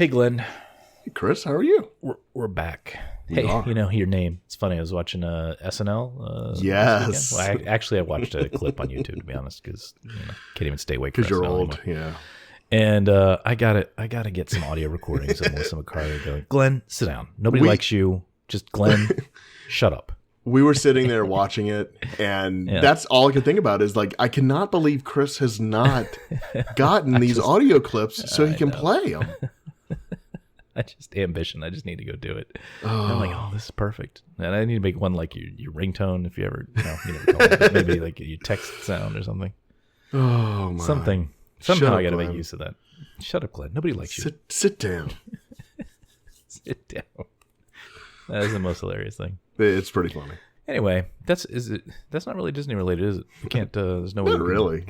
Hey, Glenn. Hey, Chris, how are you? We're back. We are. You know your name. It's funny. I was watching SNL. Yes. Well, I watched a clip on YouTube, to be honest, because can't even stay awake. Because you're SNL old, anymore. yeah. And I gotta get some audio recordings of Melissa McCarthy going, Glenn, sit down. Nobody likes you. Just Glenn, shut up. We were sitting there watching it, and that's all I could think about is like, I cannot believe Chris has not gotten these audio clips so he can play them. I just ambition. I just need to go do it. And I'm like, oh, this is perfect. And I need to make one like your ringtone if you ever, you never call it, maybe like your text sound or something. Oh my! Something. Somehow I got to make use of that. Shut up, Glenn. Nobody likes you. Sit down. Sit down. That is the most hilarious thing. It's pretty funny. Anyway, that's not really Disney related, is it? We can't. There's no way. Not really.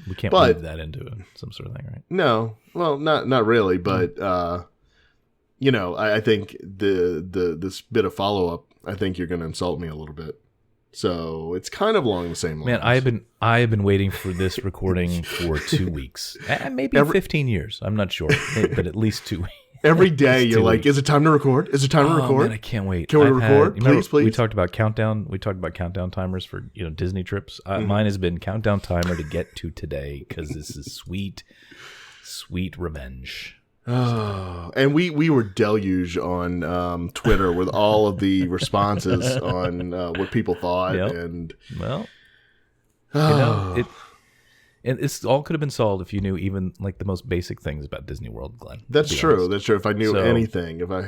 We can't weave that into some sort of thing, right? No, well, not really, but I think this bit of follow up, I think you're going to insult me a little bit. So it's kind of along the same lines. Man, I have been waiting for this recording for 2 weeks, maybe 15 years. I'm not sure, but at least 2 weeks. Every day you're like, is it time to record? Is it time to record? Man, I can't wait. Can we record? Please. We talked about countdown. We talked about countdown timers for Disney trips. Mine has been countdown timer to get to today because this is sweet, sweet revenge. Oh, and we were deluged on Twitter with all of the responses on what people thought, and and this all could have been solved if you knew even like the most basic things about Disney World, Glenn. That's true. Honest. That's true. If I knew anything, if I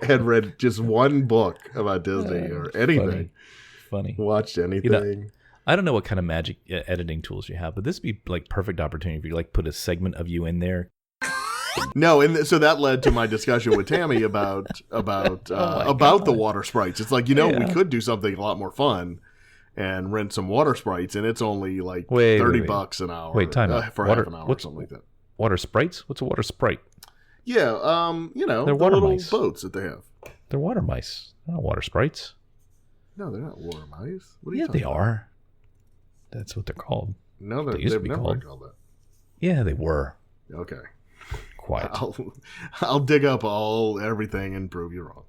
had read just one book about Disney or anything, funny, watched anything. I don't know what kind of magic editing tools you have, but this would be like perfect opportunity if you like put a segment of you in there. No, and so that led to my discussion with Tammy about the water sprites. It's like, we could do something a lot more fun and rent some water sprites, and it's only like $30 an hour. Wait, time out. For half an hour or something like that. Water sprites? What's a water sprite? Yeah, they're water little mice. Boats that they have. They're water mice. They're not water sprites. No, they're not water mice. What are you talking about? They are. That's what they're called. No, they used to be called that. Yeah, they were. Okay. Quiet. I'll dig up everything and prove you wrong.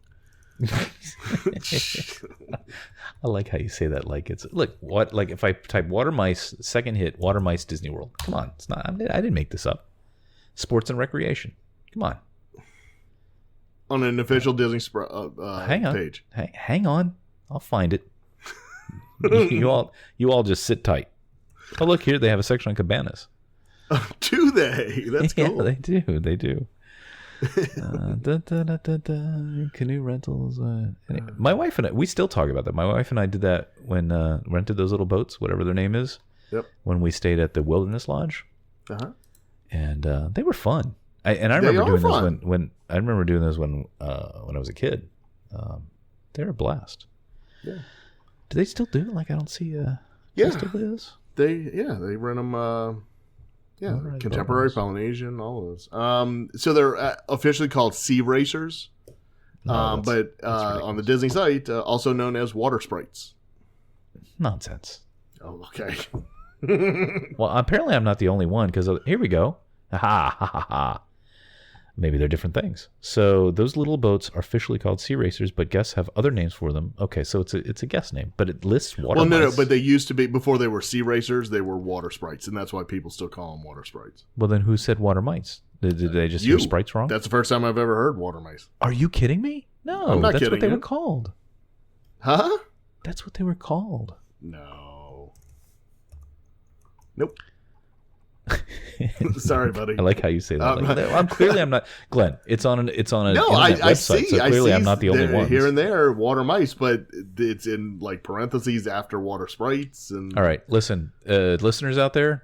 I like how you say that. Like if I type water mice, second hit, water mice Disney World. Come on, it's not. I didn't make this up. Sports and recreation. Come on. On an official Disney hang on. page. Hang on. I'll find it. you all just sit tight. Oh, look here. They have a section on cabanas. Do they? That's cool. Yeah, they do. Canoe rentals. Anyway, my wife and I, we still talk about that. My wife and I did that when rented those little boats, whatever their name is. Yep. When we stayed at the Wilderness Lodge. And they were fun. I remember doing those when I was a kid. They were a blast. Yeah. Do they still do it? Like I don't see. They still do this. They rent them. Right, contemporary Polynesian, all of those. So they're officially called Sea Racers, but on the Disney site, also known as water sprites. Nonsense. Oh, okay. Well, apparently I'm not the only one because here we go. Ha ha ha ha. Maybe they're different things. So those little boats are officially called Sea Racers, but guests have other names for them. Okay, so it's a guest name, but it lists water mice. No, but they used to be, before they were Sea Racers, they were water sprites, and that's why people still call them water sprites. Well, then who said water mice? Did they just hear sprites wrong? That's the first time I've ever heard water mice. Are you kidding me? No, I'm not that's kidding what they you. were called. Huh? That's what they were called. No. Nope. Sorry, buddy. I like how you say that. I'm not Glenn. It's on a I website, see. So clearly, I see I'm not the only one. Here and there, water mice, but it's in like parentheses after water sprites. And all right, listen, listeners out there,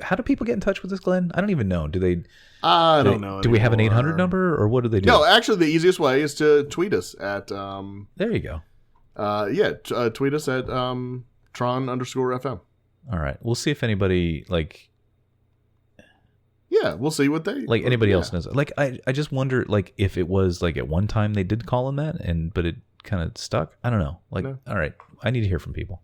how do people get in touch with us, Glenn? I don't even know. Do they? I don't know. Do we have an 800 number, or what do they do? No, actually, the easiest way is to tweet us at. There you go. Tweet us at Tron_FM. All right, we'll see if anybody like. Yeah, we'll see what they like. Anybody else knows? Like, I just wonder, like, if it was like at one time they did call him that, but it kind of stuck. I don't know. Like, no. All right, I need to hear from people.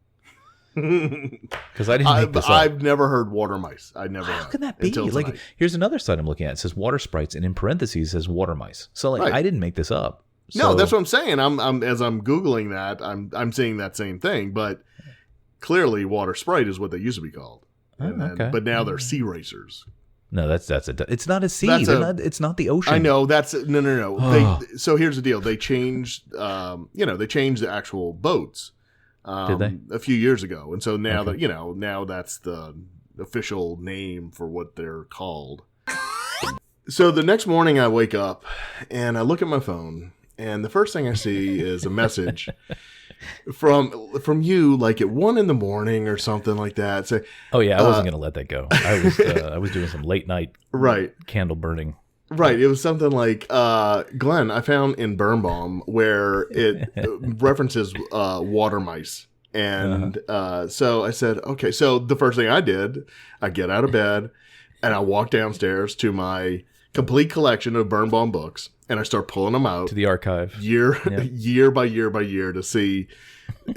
Because I didn't make this up. I've never heard water mice. I never. How can that be? Like, here's another site I'm looking at. It says water sprites, and in parentheses says water mice. So, like, I didn't make this up. So, no, that's what I'm saying. I'm as I'm googling that, I'm seeing that same thing. But clearly, water sprite is what they used to be called. But now they're sea racers. No, it's not a sea. It's not the ocean. I know that's no. So here's the deal. They changed. They changed the actual boats. Did they? A few years ago, and so now now that's the official name for what they're called. So the next morning, I wake up and I look at my phone, and the first thing I see is a message from you, like at 1 a.m. or something like that. Say, "Oh yeah, I wasn't going to let that go. I was doing some late night candle burning." Right. It was something like, Glenn, I found in Birnbaum where it references water mice. And so I said, okay. So the first thing I did, I get out of bed and I walk downstairs to my complete collection of Birnbaum books. And I start pulling them out. To the archive. Year by year to see.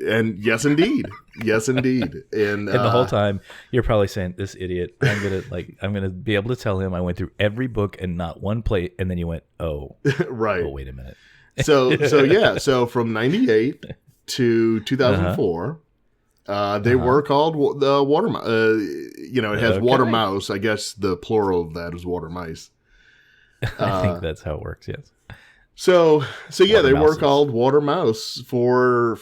And yes, indeed. And the whole time you're probably saying, "This idiot, I'm gonna be able to tell him I went through every book and not one plate." And then you went, "Oh, right. Oh, wait a minute." So from 98 to 2004, they were called the water. It has water mouse. I guess the plural of that is water mice. I think that's how it works. Yes. So yeah, they were called water mouse for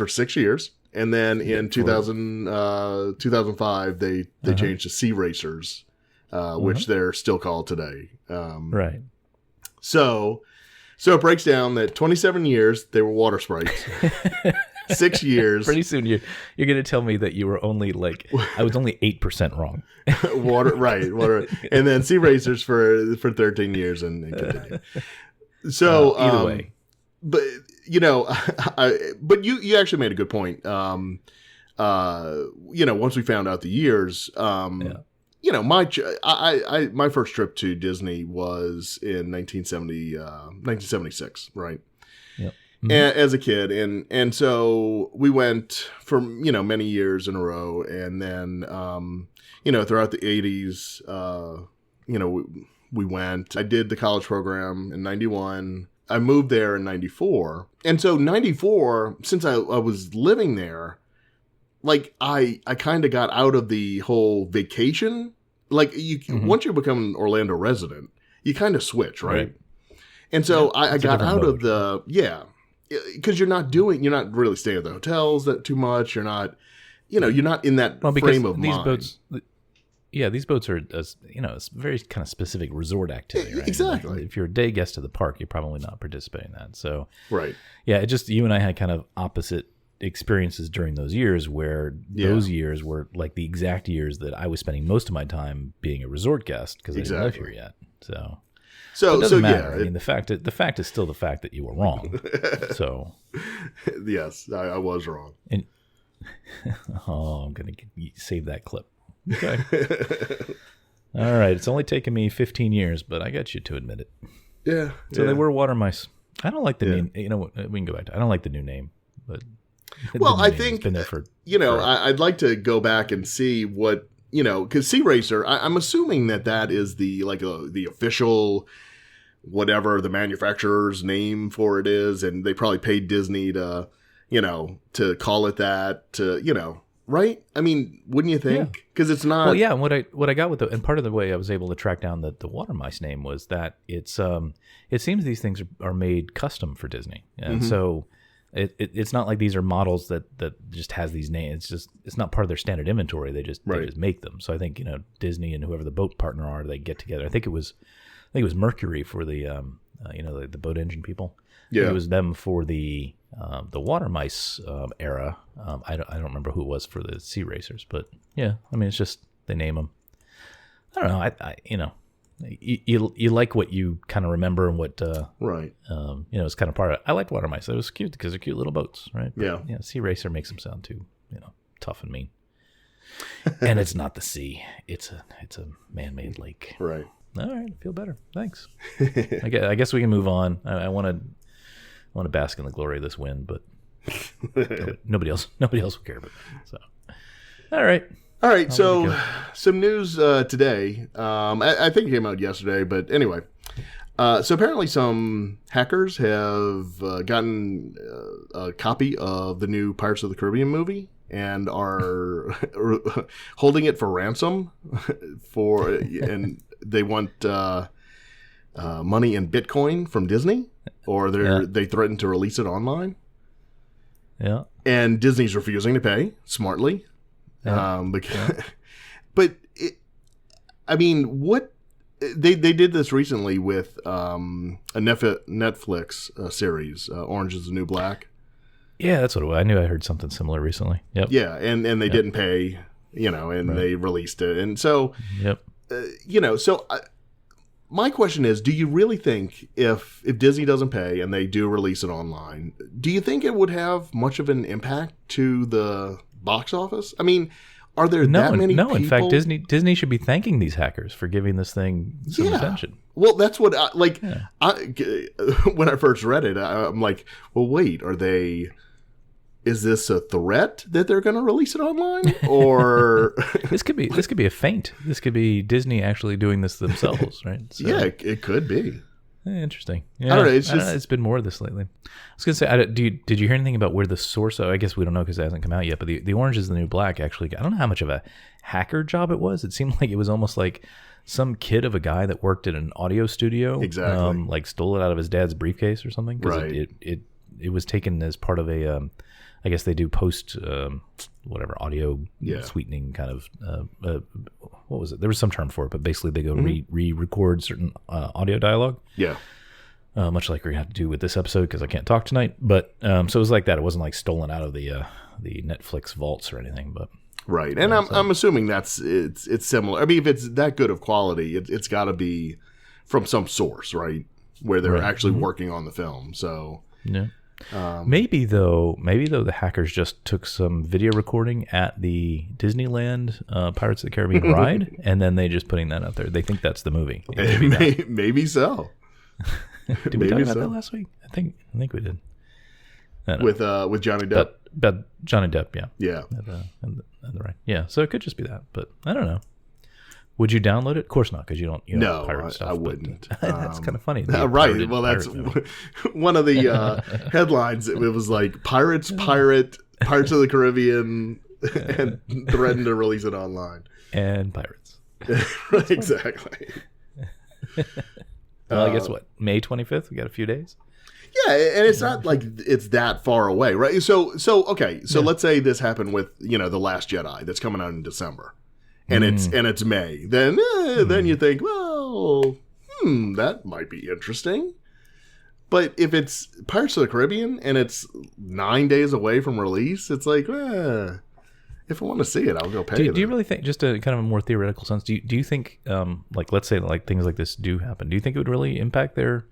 6 years. And then in 2005, they changed to sea racers, which they're still called today. Right. So it breaks down that 27 years, they were water sprites. 6 years. Pretty soon you're going to tell me that you were only I was only 8% wrong. Water. And then sea racers for 13 years and continue. So either way. But but you actually made a good point. Once we found out the years, my first trip to Disney was in 1976, right? Yep. Mm-hmm. As a kid, and so we went for many years in a row, and then throughout the 80s, we went. I did the college program in 91. I moved there in 94. And so 94, since I was living there, like I kind of got out of the whole vacation. Like once you become an Orlando resident, you kind of switch, right? And so I got out of because you're not really staying at the hotels that too much. You're not, you're not in that frame of mind. These boats are, it's very kind of specific resort activity, right? Exactly. Like if you're a day guest of the park, you're probably not participating in that. So, right. Yeah, you and I had kind of opposite experiences during those years where those years were like the exact years that I was spending most of my time being a resort guest because I didn't live here yet. So it doesn't matter. I mean, the fact is still the fact that you were wrong. So, yes, I was wrong. And, I'm going to save that clip. Okay. All right. It's only taken me 15 years, but I got you to admit it. Yeah. So they were water mice. I don't like the name. You know what? We can go back to. I don't like the new name, but I think it's been there for. I'd like to go back and see what because Sea Racer. I'm assuming that is the official, whatever the manufacturer's name for it is, and they probably paid Disney to call it that. Right? I mean, wouldn't you think? Because it's not. Well, yeah. And what I got with and part of the way I was able to track down the water mice name was that it seems these things are made custom for Disney, and so it's not like these are models that just has these names. It's not part of their standard inventory. They just make them. So I think Disney and whoever the boat partner are, they get together. I think it was Mercury for the the boat engine people. Yeah, it was them for the water mice era. I don't remember who it was for the Sea Racers, but yeah, I mean it's just they name them. I don't know. You like what you kind of remember and what right. It's kind of part of it. I liked water mice. It was cute because they're cute little boats, right? But, yeah. Sea Racer makes them sound too tough and mean. And it's not the sea. It's a man-made lake. Right. All right. I feel better. Thanks. I guess we can move on. I want to bask in the glory of this win, but nobody else will care about it. So All right. All right, so some news today. I think it came out yesterday, but anyway. So apparently some hackers have gotten a copy of the new Pirates of the Caribbean movie and are holding it for ransom and they want money in Bitcoin from Disney, or they threaten to release it online. Yeah. And Disney's refusing to pay, smartly. Yeah. But I mean, what they did this recently with a Netflix series, Orange is the New Black. Yeah, that's what it was. I knew I heard something similar recently. Yep. Yeah, and they didn't pay, and they released it, and so my question is, do you really think if Disney doesn't pay and they do release it online, do you think it would have much of an impact to the box office? I mean, are there that many people? No, in fact, Disney should be thanking these hackers for giving this thing some attention. Well, that's what when I first read it, I'm like, well, wait, is this a threat that they're going to release it online, or this could be a feint. This could be Disney actually doing this themselves, right? So, yeah, it could be. Interesting. Yeah, I don't know. It's been more of this lately. I was going to say, did you hear anything about where the source? I guess we don't know because it hasn't come out yet. But the Orange is the New Black actually. I don't know how much of a hacker job it was. It seemed like it was almost like some kid of a guy that worked at an audio studio. Exactly. Like stole it out of his dad's briefcase or something. Right. It was taken as part of a. I guess they do post audio sweetening kind of what was it? There was some term for it, but basically they go re-record certain audio dialogue. Yeah. Much like we had to do with this episode because I can't talk tonight. But so it was like that. It wasn't like stolen out of the Netflix vaults or anything. But right, and I'm assuming it's similar. I mean, if it's that good of quality, it's got to be from some source, right, where they're actually working on the film. So yeah. Maybe though the hackers just took some video recording at the Disneyland Pirates of the Caribbean ride, and then they just putting that out there. They think that's the movie. Maybe so. Did we talk about that last week? I think we did. With Johnny Depp. But Johnny Depp, yeah. Yeah. At the ride. Yeah. So it could just be that, but I don't know. Would you download it? Of course not, because you don't. No, pirate stuff, I wouldn't. That's kind of funny. Right. Well, that's one of the headlines. It was like Pirates of the Caribbean, and threatened to release it online. And pirates. Exactly. Well, I guess what? May 25th? We got a few days. Yeah, and it's not like it's that far away, right? So okay. So let's say this happened with The Last Jedi that's coming out in December. And it's May. Then you think, well, that might be interesting. But if it's Pirates of the Caribbean and it's 9 days away from release, it's like, if I want to see it, I'll go pay. Do you really think, just a kind of a more theoretical sense, do you think, let's say like things like this do happen, do you think it would really impact their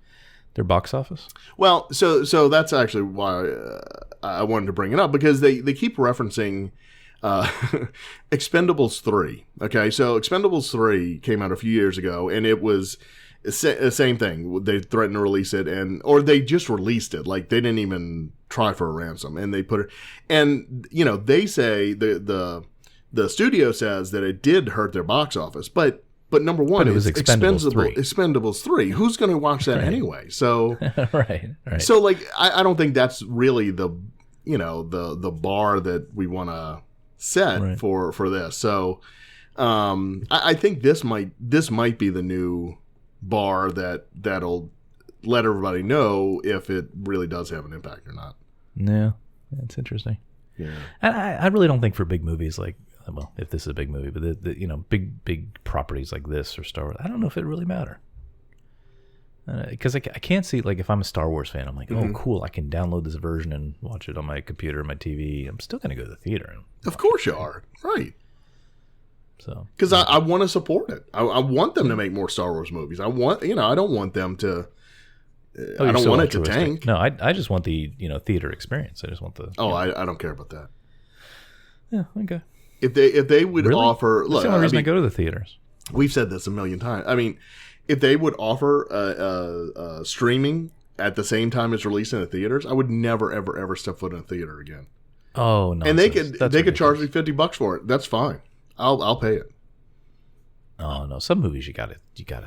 box office? Well, so that's actually why I wanted to bring it up, because they keep referencing Expendables 3. Okay, so Expendables 3 came out a few years ago, and it was the same thing. They threatened to release it, or they just released it. Like, they didn't even try for a ransom, and they put it. And they say the studio says that it did hurt their box office, but number one, it was Expendables 3. Who's going to watch that anyway? So right. So like, I don't think that's really the bar that we want to set for this. So I think this might be the new bar that'll let everybody know if it really does have an impact or not. Yeah, that's interesting. Yeah, and I really don't think for big movies like, well, if this is a big movie, but the big properties like this or Star Wars, I don't know if it really matter. Because I can't see, like, if I'm a Star Wars fan, I'm like, oh, cool, I can download this version and watch it on my computer, my TV. I'm still going to go to the theater. Of course you are, right? So, because I want to support it. I want them to make more Star Wars movies. I don't want them to. I don't want it to tank. No, I just want the theater experience. I just want the. Oh, I don't care about that. Yeah. Okay. If they would offer, that's the only reason I go to the theaters. We've said this a million times. I mean, if they would offer streaming at the same time as releasing in the theaters, I would never, ever, ever step foot in a theater again. Oh no! And they could charge me $50 for it. That's fine. I'll pay it. Oh no! Some movies you gotta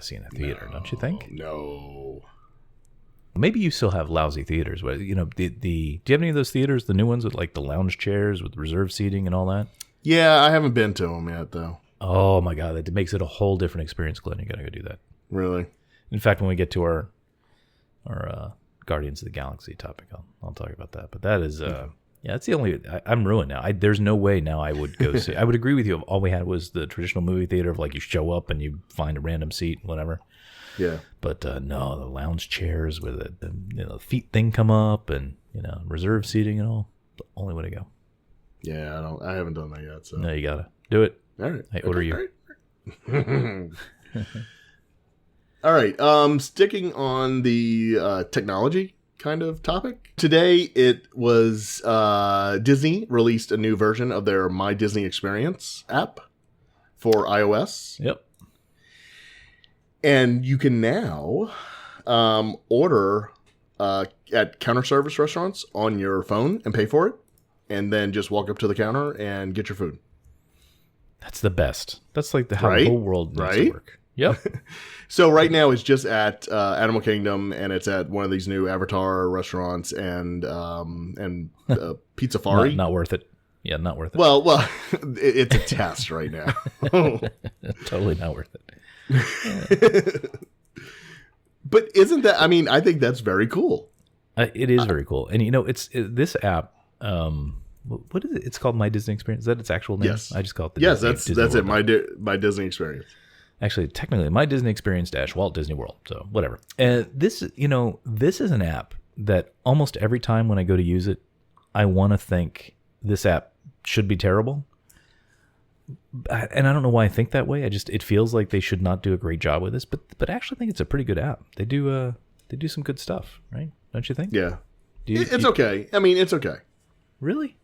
see in a theater, don't you think? No. Maybe you still have lousy theaters. Where do you have any of those theaters, the new ones with like the lounge chairs with reserved seating and all that? Yeah, I haven't been to them yet though. Oh my god, that makes it a whole different experience, Glenn. You gotta go do that. Really? In fact, when we get to our Guardians of the Galaxy topic, I'll talk about that. But that is, that's the only. I'm ruined now. There's no way now I would go see. I would agree with you. All we had was the traditional movie theater of like you show up and you find a random seat, whatever. Yeah. But no, the lounge chairs with the feet thing come up and reserved seating and all. The only way to go. Yeah, I haven't done that yet. So no, you gotta do it. All right. I order you. All right. Sticking on the technology kind of topic. Today it was Disney released a new version of their My Disney Experience app for iOS. Yep. And you can now order at counter service restaurants on your phone and pay for it, and then just walk up to the counter and get your food. That's the best. That's like how the whole world needs to work. Yep. So right now it's just at Animal Kingdom, and it's at one of these new Avatar restaurants and Pizzafari. Not worth it. Yeah, not worth it. Well, it's a test right now. Totally not worth it. But isn't that? I mean, I think that's very cool. It is very cool, and this app. What is it? It's called My Disney Experience. Is that its actual name? Yes. I just call it the Disney that's it. My Disney Experience. Actually, technically, My Disney Experience - Walt Disney World. So whatever. This is an app that almost every time when I go to use it, I want to think this app should be terrible. And I don't know why I think that way. It feels like they should not do a great job with this, but I actually think it's a pretty good app. They do some good stuff, right? Don't you think? Yeah. It's okay. I mean, it's okay. Really?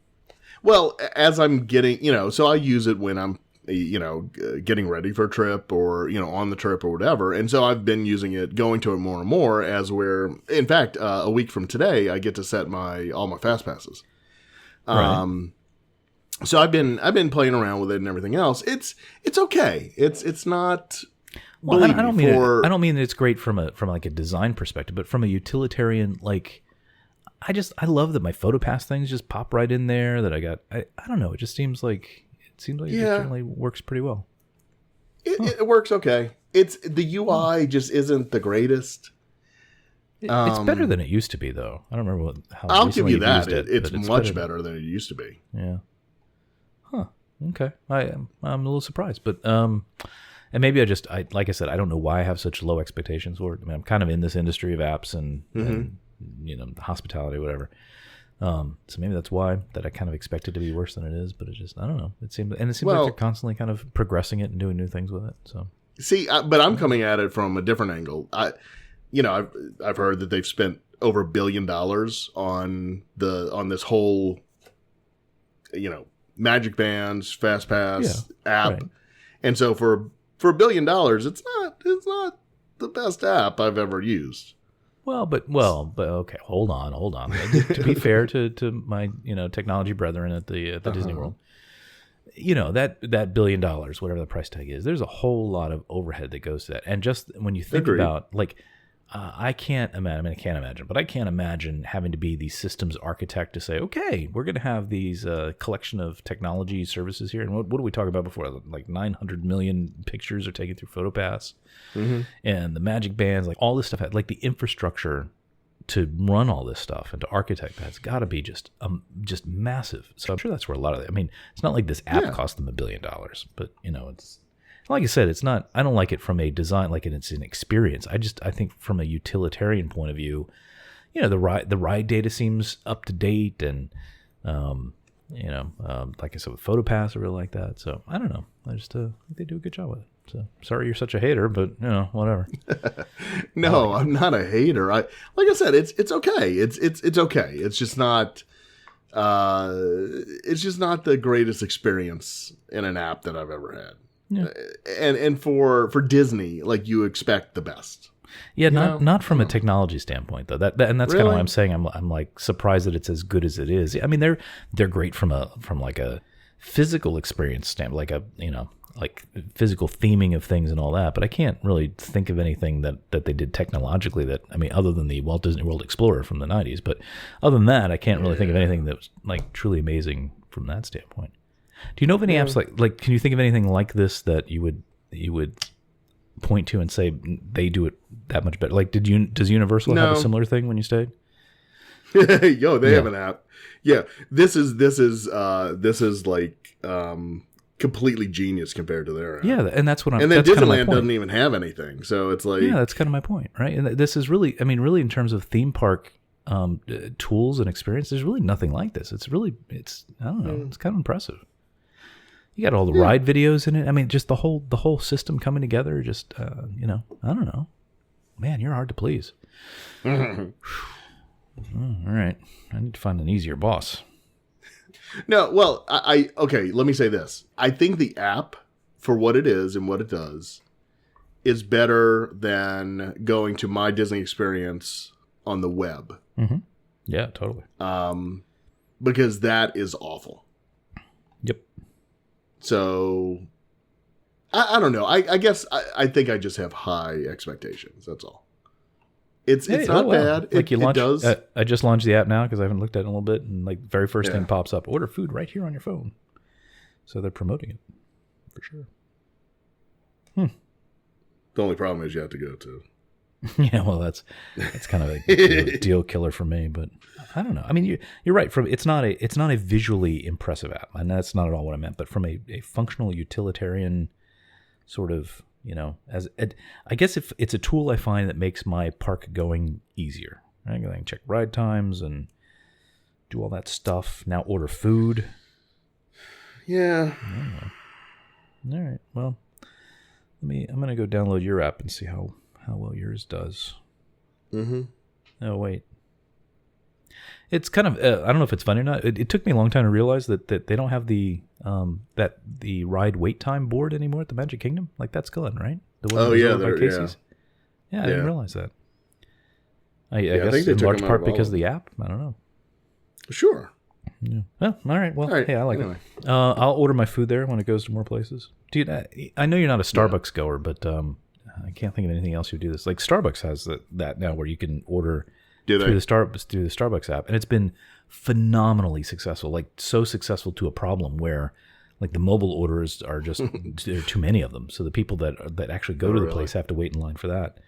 Well, as I'm getting, so I use it when I'm, getting ready for a trip or, on the trip or whatever. And so I've been using it, going to it more and more in fact, a week from today, I get to set all my fast passes. Right. So I've been playing around with it and everything else. It's okay. It's not. Well, I don't mean that it's great from like a design perspective, but from a utilitarian, like, I love that my PhotoPass things just pop right in there. That I don't know. It seems like it generally works pretty well. It works okay. It's the UI just isn't the greatest. It's better than it used to be, though. I don't remember how. I'll give you that. It's much better than it used to be. Yeah. Huh. Okay. I'm a little surprised, but and maybe like I said, I don't know why I have such low expectations for it. I mean, I'm kind of in this industry of apps and hospitality, whatever. So maybe that's why that I kind of expect it to be worse than it is, but I don't know. It seems like they're constantly kind of progressing it and doing new things with it. So see, but I'm coming at it from a different angle. I've heard that they've spent over $1 billion on this whole, Magic Bands, FastPass app, right. And so for $1 billion, it's not the best app I've ever used. But okay, hold on. To be fair to my technology brethren at the Disney World, that $1 billion, whatever the price tag is, there's a whole lot of overhead that goes to that, and just when you think about like. I can't imagine, but I can't imagine having to be the systems architect to say, okay, we're going to have these collection of technology services here. And what do we talk about before? Like 900 million pictures are taken through PhotoPass, and the Magic Bands, like all this stuff, like the infrastructure to run all this stuff and to architect that's got to be just massive. So I'm sure that's where a lot of it. I mean, it's not like this app cost them $1 billion, but it's. Like I said, it's not. I don't like it from a design, like it's an experience. I think from a utilitarian point of view, the ride data seems up to date, and like I said with PhotoPass, I really like that. So I don't know. I just think they do a good job with it. So sorry you're such a hater, but whatever. No, I'm not a hater. Like I said, it's okay. It's okay. It's just not. It's just not the greatest experience in an app that I've ever had. Yeah. And for Disney, like you expect the best. Yeah, not from a technology standpoint though. And that's kind of Really? why I'm saying I'm like surprised that it's as good as it is. I mean, they're great from like a physical experience standpoint, like a like physical theming of things and all that. But I can't really think of anything that they did technologically that, I mean, other than the Walt Disney World Explorer from the 90s. But other than that, I can't really think of anything that was like truly amazing from that standpoint. Do you know of any apps like? Can you think of anything like this that you would point to and say they do it that much better? Like, does Universal have a similar thing when you stayed? Yo, they have an app. Yeah, this is like completely genius compared to their app. Yeah, and that's what I'm. And then that's Disneyland doesn't even have anything, so it's like that's kind of my point, right? And this is really, I mean, really in terms of theme park tools and experience, there's really nothing like this. It's I don't know, it's kind of impressive. You got all the ride videos in it. I mean, just the whole system coming together. Just I don't know, man, you're hard to please. All right, I need to find an easier boss. No, well, okay, let me say this. I think the app, for what it is and what it does, is better than going to My Disney Experience on the web. Mm-hmm. Yeah, totally. Because that is awful. Yep. So, I don't know. I guess I think I just have high expectations. That's all. It's not bad. Like it does. I just launched the app now because I haven't looked at it in a little bit, and like very first thing pops up: order food right here on your phone. So they're promoting it for sure. The only problem is you have to go to. Yeah, well, that's kind of a deal killer for me. But I don't know. I mean, you're right. It's not a visually impressive app, and that's not at all what I meant. But from a functional utilitarian sort of. I guess if it's a tool I find that makes my park going easier. I can check ride times and do all that stuff. Now order food. Yeah. All right. Well, I'm gonna go download your app and see how well yours does. Mm-hmm. Oh wait. It's kind of I don't know if it's funny or not. It took me a long time to realize that they don't have the ride wait time board anymore at the Magic Kingdom. Like that's gone, right? The one by Casey's. Yeah, I didn't realize that. I guess in large part because of the app. I don't know. Sure. Yeah. Well, all right. Well, hey, I like it. I'll order my food there when it goes to more places. Dude, I know you're not a Starbucks goer, but I can't think of anything else you do this. Like Starbucks has that now where you can order. Through the Starbucks app, and it's been phenomenally successful. Like so successful to a problem where, like the mobile orders are just there are too many of them. So the people that actually go to the place have to wait in line for that.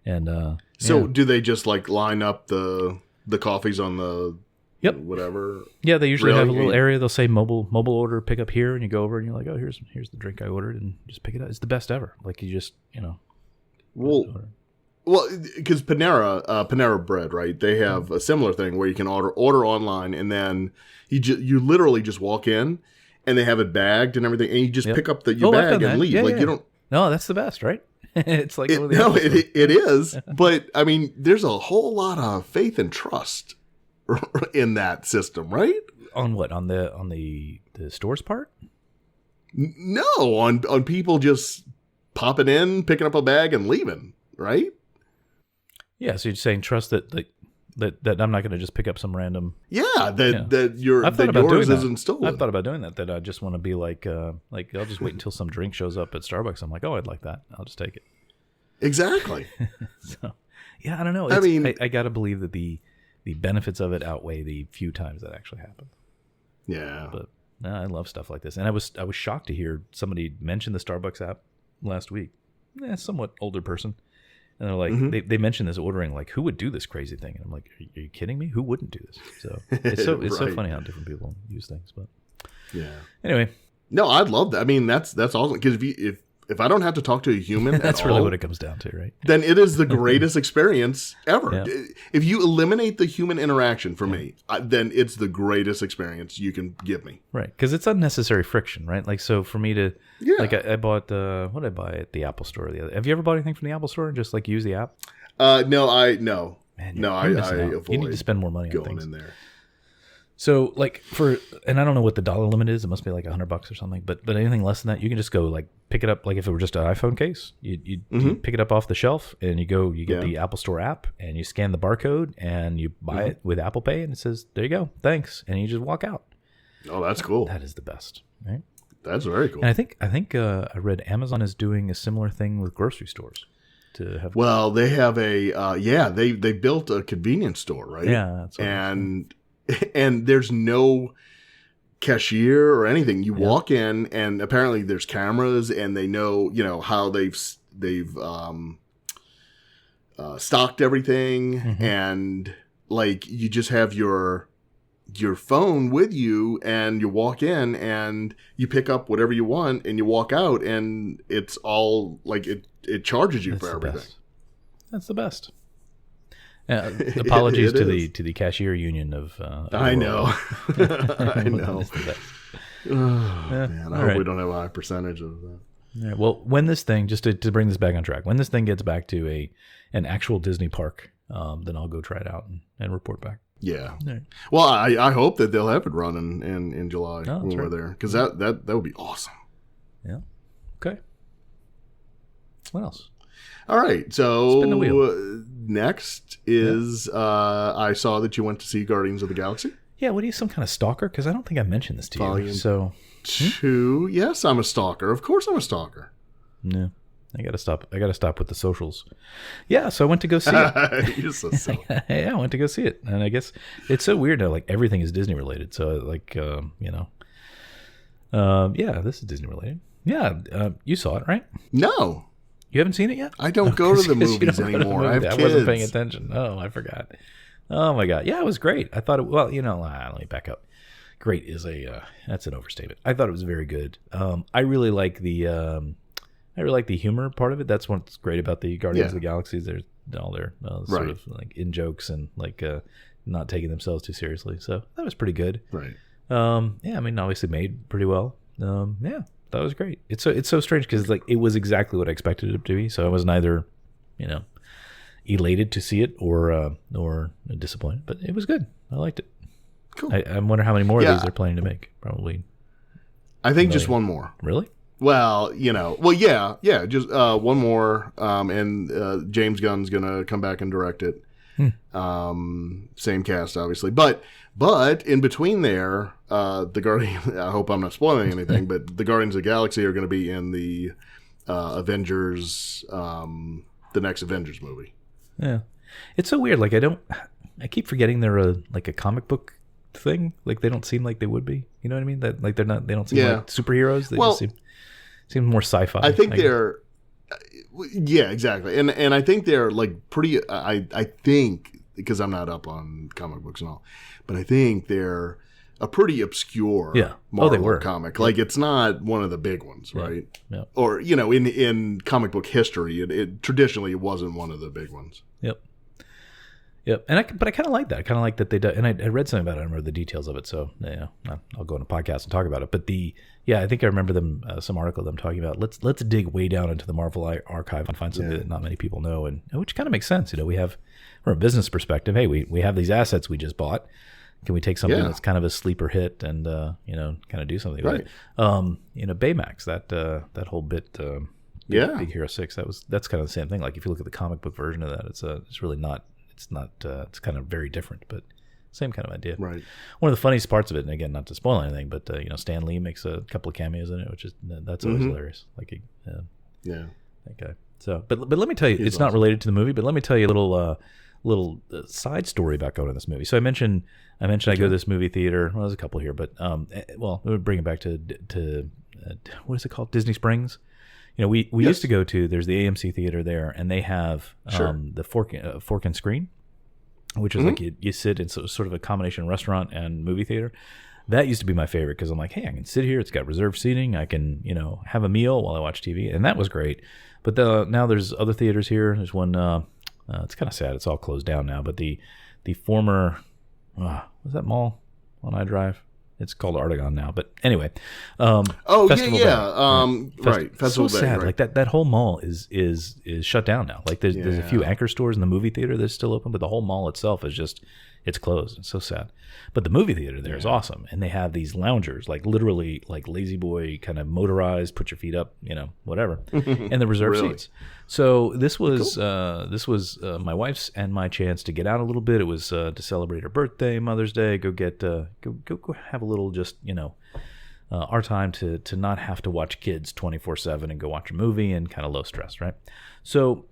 And so do they just like line up the coffees on the whatever? Yeah, they usually have a little area. They'll say mobile order, pick up here, and you go over and you're like, oh, here's the drink I ordered, and just pick it up. It's the best ever. Like you just Well, because Panera Bread, right? They have a similar thing where you can order online, and then you literally just walk in, and they have it bagged and everything, and you just pick up your bag and leave. You don't. No, that's the best, right? It's like it is. But I mean, there's a whole lot of faith and trust in that system, right? On what? On the store's part? No, on people just popping in, picking up a bag, and leaving, right? Yeah, so you're saying trust that I'm not going to just pick up some random. Yeah, that yours isn't stolen. I've thought about doing that. That I just want to be like I'll just wait until some drink shows up at Starbucks. I'm like, oh, I'd like that. I'll just take it. Exactly. So, yeah, I don't know. I got to believe that the benefits of it outweigh the few times that actually happen. Yeah, but no, I love stuff like this, and I was shocked to hear somebody mention the Starbucks app last week. Somewhat older person. And they're like, they mentioned this ordering, like, who would do this crazy thing? And I'm like, are you kidding me? Who wouldn't do this? So it's so funny how different people use things. But anyway, no, I'd love that. I mean, that's awesome because if I don't have to talk to a human, that's really what it comes down to, right? Then it is the greatest experience ever. Yeah. If you eliminate the human interaction for me, then it's the greatest experience you can give me. Right, because it's unnecessary friction, right? Like, so for me to, like, I bought what did I buy at the Apple Store the other? Have you ever bought anything from the Apple Store and just like use the app? No. Man, I avoid. You need to spend more money on going things. in there. So like and I don't know what the dollar limit is. It must be like $100 or something. But anything less than that, you can just go like pick it up. Like if it were just an iPhone case, you pick it up off the shelf and you get the Apple Store app and you scan the barcode and you buy it with Apple Pay and it says, there you go, thanks, and you just walk out. Oh, that's cool. That is the best, right? That's very cool. And I think I read Amazon is doing a similar thing with grocery stores. To have they have a they built a convenience store, right? Yeah, that's what and there's no cashier or anything. You walk in, and apparently there's cameras, and they know how they've stocked everything, and like you just have your phone with you, and you walk in, and you pick up whatever you want, and you walk out, and it's all like it charges you for everything. That's the best. Apologies to the cashier union of I know. I know. Man, I hope we don't have a high percentage of that. All right, well, when this thing, just to bring this back on track, when this thing gets back to an actual Disney park, then I'll go try it out and report back. Yeah. Right. Well, I hope that they'll have it running in July when we're there, because that would be awesome. Yeah. Okay. What else? All right, so spin the wheel. Next is I saw that you went to see Guardians of the Galaxy. Yeah, what are you, some kind of stalker? Because I don't think I mentioned this to you. So 2. Yes, I'm a stalker. Of course, I'm a stalker. No, I gotta stop. I gotta stop with the socials. Yeah, so I went to go see it. You're so silly. Yeah, I went to go see it, and I guess it's so weird now. Like everything is Disney related. So like this is Disney related. Yeah, you saw it, right? No. You haven't seen it yet? I don't go to the movies anymore. I have kids. I wasn't paying attention. Oh, I forgot. Oh my God. Yeah, it was great. I thought it, let me back up. Great is that's an overstatement. I thought it was very good. I really like the humor part of it. That's what's great about the Guardians of the Galaxy. There's all their sort of like in jokes and like not taking themselves too seriously. So that was pretty good. Right. Yeah, I mean, obviously made pretty well. Yeah. That was great. It's so strange because like it was exactly what I expected it to be. So I was neither, elated to see it or disappointed. But it was good. I liked it. Cool. I wonder how many more of these they're planning to make. Probably. I think just one more. Really? Well, just one more. And James Gunn's gonna come back and direct it. Same cast, obviously, but in between there, the Guardian. I hope I'm not spoiling anything, but the Guardians of the Galaxy are going to be in the Avengers, the next Avengers movie. Yeah, it's so weird. Like I keep forgetting they're a comic book thing. Like they don't seem like they would be. You know what I mean? That like they don't seem like superheroes. They just seem more sci-fi. I think they're. Yeah, exactly, and I think they're like pretty. I think, because I'm not up on comic books and all, but I think they're a pretty obscure Marvel comic. Like it's not one of the big ones, right? Yeah. Or in comic book history, it traditionally wasn't one of the big ones. Yep. But I kind of like that. I kind of like that they do. And I read something about it. I remember the details of it. So yeah, I'll go on a podcast and talk about it. But I think I remember them some article of them talking about let's dig way down into the Marvel archive and find something that not many people know, and which kind of makes sense. We have from a business perspective, hey, we have these assets we just bought. Can we take something that's kind of a sleeper hit and kind of do something with it? Baymax, that whole bit. Big Hero 6. That's kind of the same thing. Like if you look at the comic book version of that, it's really not. It's kind of very different, but same kind of idea. Right. One of the funniest parts of it, and again, not to spoil anything, but Stan Lee makes a couple of cameos in it, which is that's always hilarious. Like, that guy. So, but let me tell you, it's not related to the movie, but let me tell you a little side story about going to this movie. So I mentioned I go to this movie theater. Well, there's a couple here, but we'll bring it back to what is it called? Disney Springs. We used to go to, there's the AMC theater there, and they have the fork and screen, which is like you sit in sort of a combination restaurant and movie theater. That used to be my favorite because I'm like, hey, I can sit here. It's got reserved seating. I can, have a meal while I watch TV, and that was great. But now there's other theaters here. There's one. It's kind of sad. It's all closed down now. But the former, was that mall on iDrive? It's called Artagon now, but anyway. Festival Bay. Right. Festival so Bay, sad. right. Like that whole mall is shut down now. Like there's a few anchor stores in the movie theater that's still open, but the whole mall itself is just It's closed. It's so sad. But the movie theater there is awesome. And they have these loungers, like literally like Lazy Boy kind of motorized, put your feet up, whatever, and the reserve seats. So this was my wife's and my chance to get out a little bit. It was to celebrate her birthday, Mother's Day, go have a little just, our time to not have to watch kids 24/7 and go watch a movie and kind of low stress, right? So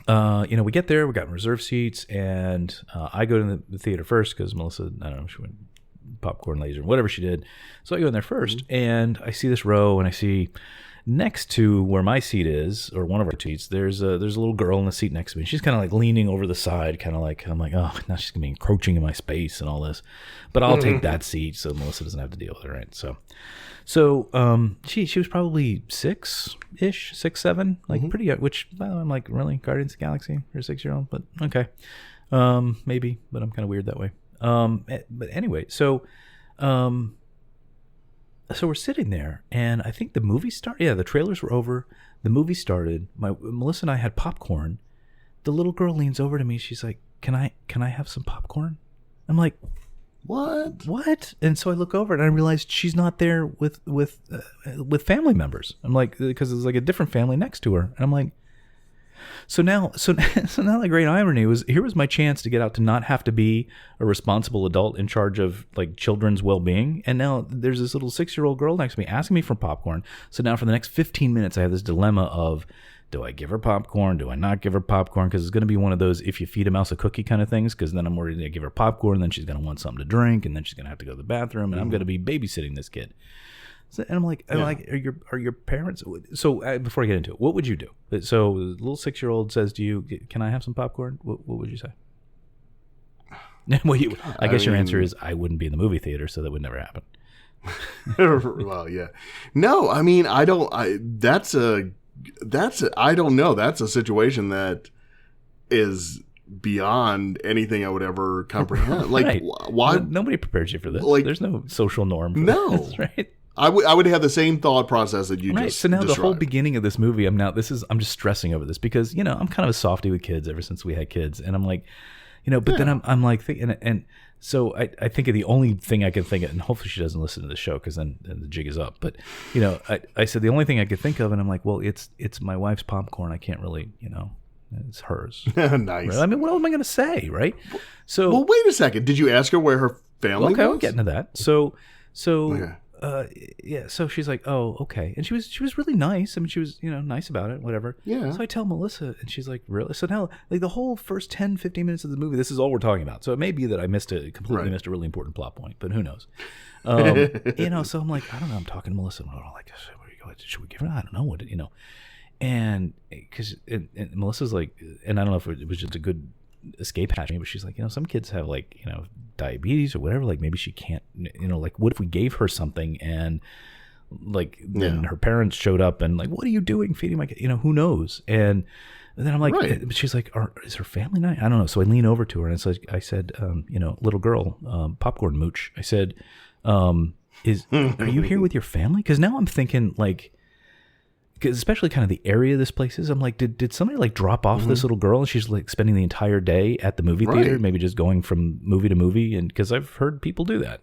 we get there, we got reserved seats, and I go to the theater first because Melissa, I don't know, she went popcorn laser, whatever she did. So I go in there first, and I see this row, and I see next to where my seat is, or one of our seats, there's a little girl in the seat next to me. She's kind of like leaning over the side, kind of like, I'm like, oh, now she's gonna be encroaching in my space and all this, but I'll take that seat so Melissa doesn't have to deal with it, right? So she was probably 6-ish, 6, 7, like pretty, which I'm like, really, Guardians of the Galaxy for a 6-year-old, but okay, maybe, but I'm kind of weird that way. But anyway, so we're sitting there, and I think the movie started. Yeah, the trailers were over. The movie started. Melissa and I had popcorn. The little girl leans over to me. She's like, "Can I have some popcorn?" I'm like, What? And so I look over and I realized she's not there with family members. I'm like, because there's like a different family next to her, and I'm like, so now the great irony was, here was my chance to get out, to not have to be a responsible adult in charge of like children's well-being, and now there's this little 6-year-old girl next to me asking me for popcorn. So now for the next 15 minutes I have this dilemma of, do I give her popcorn? Do I not give her popcorn? Because it's going to be one of those if you feed a mouse a cookie kind of things, because then I'm worried to give her popcorn, and then she's going to want something to drink, and then she's going to have to go to the bathroom, and I'm going to be babysitting this kid. So, and I'm like, are your parents? So before I get into it, what would you do? So the little 6-year-old says to you, "Can I have some popcorn?" What would you say? Well, I guess your answer is, I wouldn't be in the movie theater, so that would never happen. Well, yeah. No, I mean, I don't know. That's a situation that is beyond anything I would ever comprehend. Like, right. Why? Nobody prepares you for this. Like, there's no social norm for this, right? I would have the same thought process that you just So now described. The whole beginning of this movie, I'm just stressing over this because, I'm kind of a softie with kids ever since we had kids. And I'm like, but then I'm like thinking, and so I think of the only thing I can think of, and hopefully she doesn't listen to the show because then the jig is up. But, I said the only thing I could think of, and I'm like, well, it's my wife's popcorn. I can't really, it's hers. Nice. Right? I mean, what am I going to say, right? So, well, wait a second. Did you ask her where her family was? Okay, I'm getting to that. So. Okay. So she's like, oh, okay. And she was really nice. I mean, she was, nice about it, whatever. Yeah. So I tell Melissa, and she's like, really? So now, like, the whole first 10, 15 minutes of the movie, this is all we're talking about. So it may be that I completely missed a really important plot point, but who knows? So I'm like, I don't know. I'm talking to Melissa. I'm like, should we give her? I don't know what, and because Melissa's like, and I don't know if it was just a good escape hatch, but she's like, some kids have like, diabetes or whatever, like maybe she can't, like, what if we gave her something and like then her parents showed up and like, what are you doing feeding my kid? Who knows? And then I'm like, she's like, is her family night? I don't know. So I lean over to her and I said, little girl, popcorn mooch. I said, are you here with your family? Because now I'm thinking like, because especially kind of the area this place is, I'm like, did somebody like drop off this little girl and she's like spending the entire day at the movie theater, maybe just going from movie to movie? And because I've heard people do that.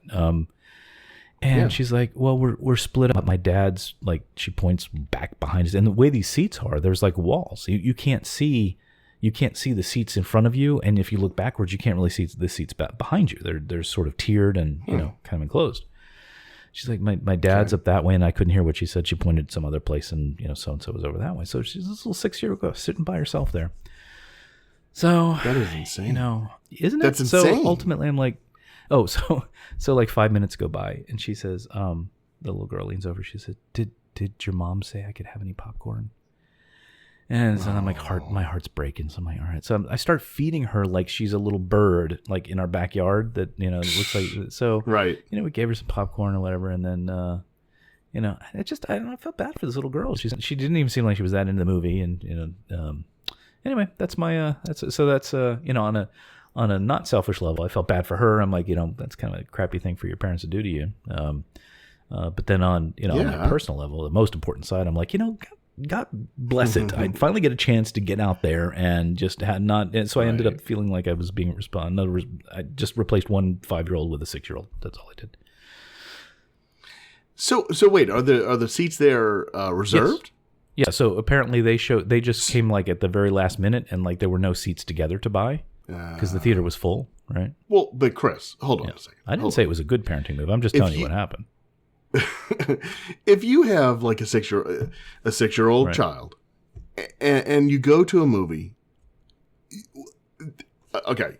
And she's like, well, we're split up. My dad's like, she points back behind us, and the way these seats are, there's like walls. You can't see the seats in front of you, and if you look backwards, you can't really see the seats behind you. They're sort of tiered and kind of enclosed. She's like, my dad's up that way, and I couldn't hear what she said. She pointed some other place, and so-and-so was over that way. So she's this little 6-year-old girl sitting by herself there. So that is insane. Isn't it? That's insane. So ultimately, I'm like, oh, so like 5 minutes go by, and she says, the little girl leans over. She said, did your mom say I could have any popcorn? And so I'm like, my heart's breaking. So I'm like, all right. So I start feeding her like she's a little bird, like in our backyard that, it looks like, so, right. We gave her some popcorn or whatever. And then, I don't know, I felt bad for this little girl. She didn't even seem like she was that into the movie. And, anyway, that's my, that's on a not selfish level, I felt bad for her. I'm like, that's kind of a crappy thing for your parents to do to you. But then on, on a personal level, the most important side, I'm like, God bless it. I'd finally get a chance to get out there and just had not. And so I ended up feeling like I was being responded. In other words, I just replaced one 5-year-old with a 6-year-old. That's all I did. So wait, are the seats there reserved? Yes. Yeah. So apparently they just came like at the very last minute, and like there were no seats together to buy because the theater was full. Right. Well, but Chris, hold on a second. I didn't say it was a good parenting move. I'm just telling you what happened. If you have like a 6-year-old child, and you go to a movie, okay,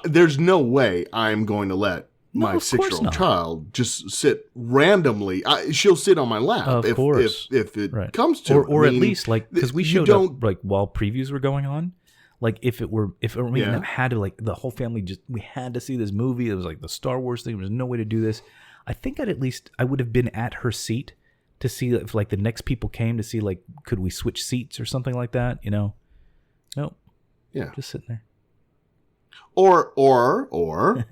there's no way I'm going to let my 6-year-old child just sit randomly. She'll sit on my lap if it comes to it. Or at least like because we showed up like while previews were going on. Like if we had to, like the whole family we had to see this movie. It was like the Star Wars thing. There was no way to do this. I think I would have been at her seat to see if like the next people came to see like could we switch seats or something like that. Nope. Yeah, just sitting there. Or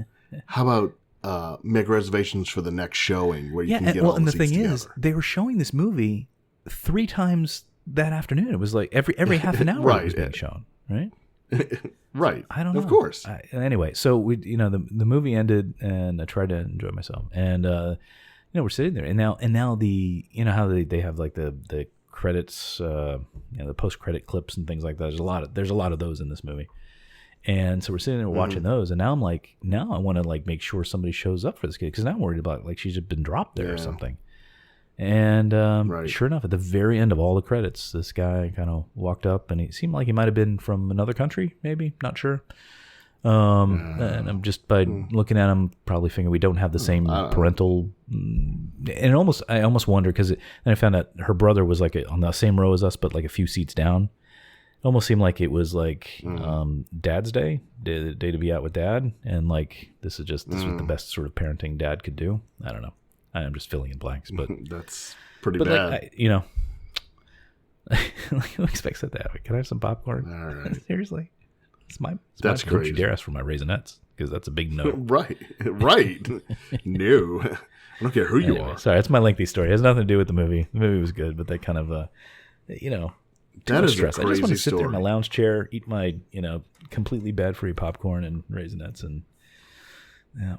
how about make reservations for the next showing where you can get all the seats together. And the thing is, they were showing this movie 3 times that afternoon. It was like every half an hour it was being shown. Right. Right. I don't know. Of course. Anyway, so we, the movie ended, and I tried to enjoy myself, and we're sitting there, and now the how they have like the credits, the post credit clips and things like that. There's a lot of those in this movie, and so we're sitting there watching those, and now I'm like, I want to like make sure somebody shows up for this kid because now I'm worried about like she's just been dropped there or something. And sure enough, at the very end of all the credits, this guy kind of walked up, and he seemed like he might have been from another country, maybe, not sure. And I'm just by looking at him, probably thinking we don't have the same parental. And I almost wonder because then I found out her brother was like on the same row as us, but like a few seats down. It almost seemed like it was like Dad's Day, the day to be out with Dad, and like this was the best sort of parenting Dad could do. I don't know. I'm just filling in blanks, but that's pretty bad. Like, who expects that to happen? Can I have some popcorn? All right. Seriously, that's crazy. Don't you dare ask for my Raisinets because that's a big no. Right. No, I don't care who you are. Sorry, it's my lengthy story. It has nothing to do with the movie. The movie was good, but they kind of, that is stress. I just want to sit there in my lounge chair, eat my, completely bad-free popcorn and Raisinets, and yeah.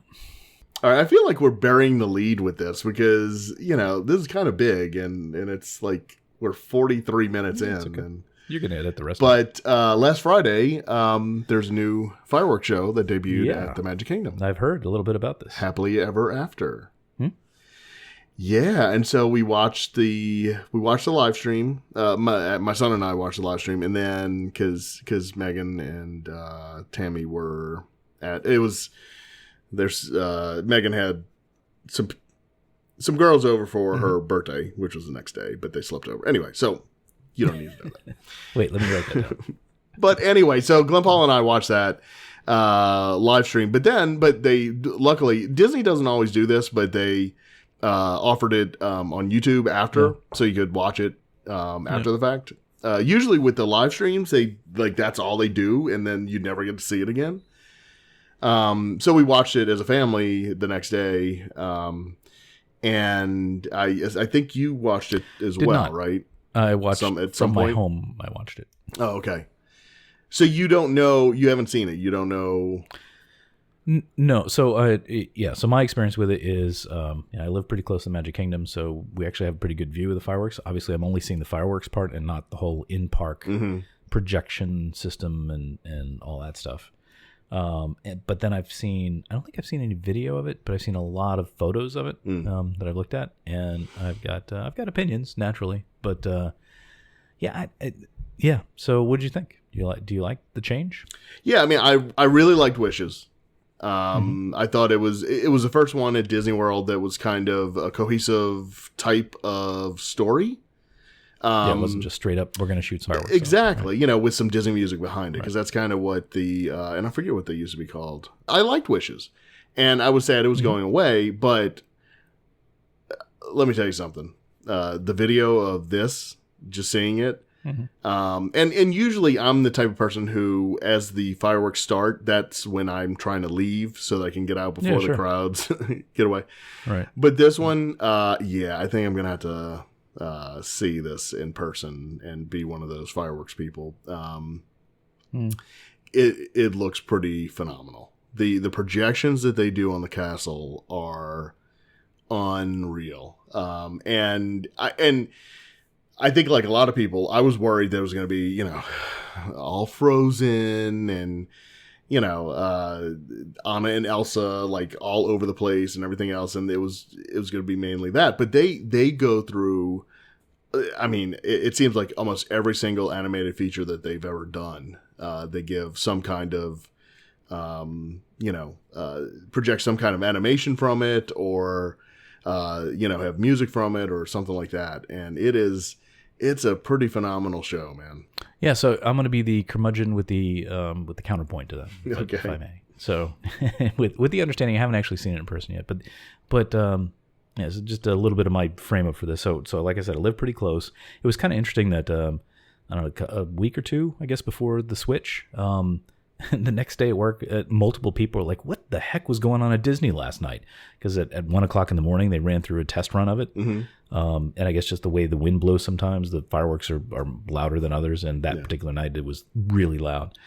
All right, I feel like we're burying the lead with this because, this is kind of big and it's like we're 43 minutes in. Okay. And you're going to edit the rest of it. But last Friday, there's a new fireworks show that debuted at the Magic Kingdom. I've heard a little bit about this. Happily Ever After. Yeah, and so we watched the live stream. My son and I watched the live stream, and then because Megan and Tammy were at it was. There's Megan had some girls over for her birthday, which was the next day, but they slept over. Anyway, so you don't need to know that. Wait, let me write that down. But anyway, so Glenn Paul and I watched that live stream, but they luckily Disney doesn't always do this, but they offered it on YouTube after, so you could watch it after the fact. Usually with the live streams, they that's all they do, and then you never get to see it again. So we watched it as a family the next day, and I think you watched it as well, right? I watched at some point. My home. I watched it. Oh, okay. So you don't know, you haven't seen it. You don't know. No. So So my experience with it is, I live pretty close to the Magic Kingdom, so we actually have a pretty good view of the fireworks. Obviously, I'm only seeing the fireworks part and not the whole in-park projection system and all that stuff. But then I don't think I've seen any video of it, but I've seen a lot of photos of it that I've looked at, and I've got opinions naturally, but yeah. So what did you think? Do you like the change? Yeah, I mean, I really liked Wishes. I thought it was the first one at Disney World that was kind of a cohesive type of story. It wasn't just straight up, we're going to shoot fireworks. Exactly, so, right. With some Disney music behind it, because that's kind of what and I forget what they used to be called. I liked Wishes, and I was sad it was going away, but let me tell you something. The video of this, just seeing it, and usually I'm the type of person who, as the fireworks start, that's when I'm trying to leave so that I can get out before the crowds get away. Right. But this one, I think I'm going to have to see this in person and be one of those fireworks people. It looks pretty phenomenal. The projections that they do on the castle are unreal. And I think, like a lot of people, I was worried that it was going to be, you know, all Frozen and, you know, Anna and Elsa, like all over the place and everything else. And it was going to be mainly that, but they go through, I mean, it seems like almost every single animated feature that they've ever done, they give some kind of, you know, project some kind of animation from it, or, you know, have music from it or something like that. And it's a pretty phenomenal show, man. Yeah. So I'm going to be the curmudgeon with the counterpoint to that, okay, if I may. So with the understanding, I haven't actually seen it in person yet, but yeah, so just a little bit of my frame up for this. So like I said, I live pretty close. It was kind of interesting that, I don't know, a week or two, I guess, before the switch, the next day at work, multiple people were like, what the heck was going on at Disney last night? Because at 1:00 in the morning, they ran through a test run of it. Mm-hmm. And I guess just the way the wind blows sometimes, the fireworks are louder than others. And that particular night, it was really loud.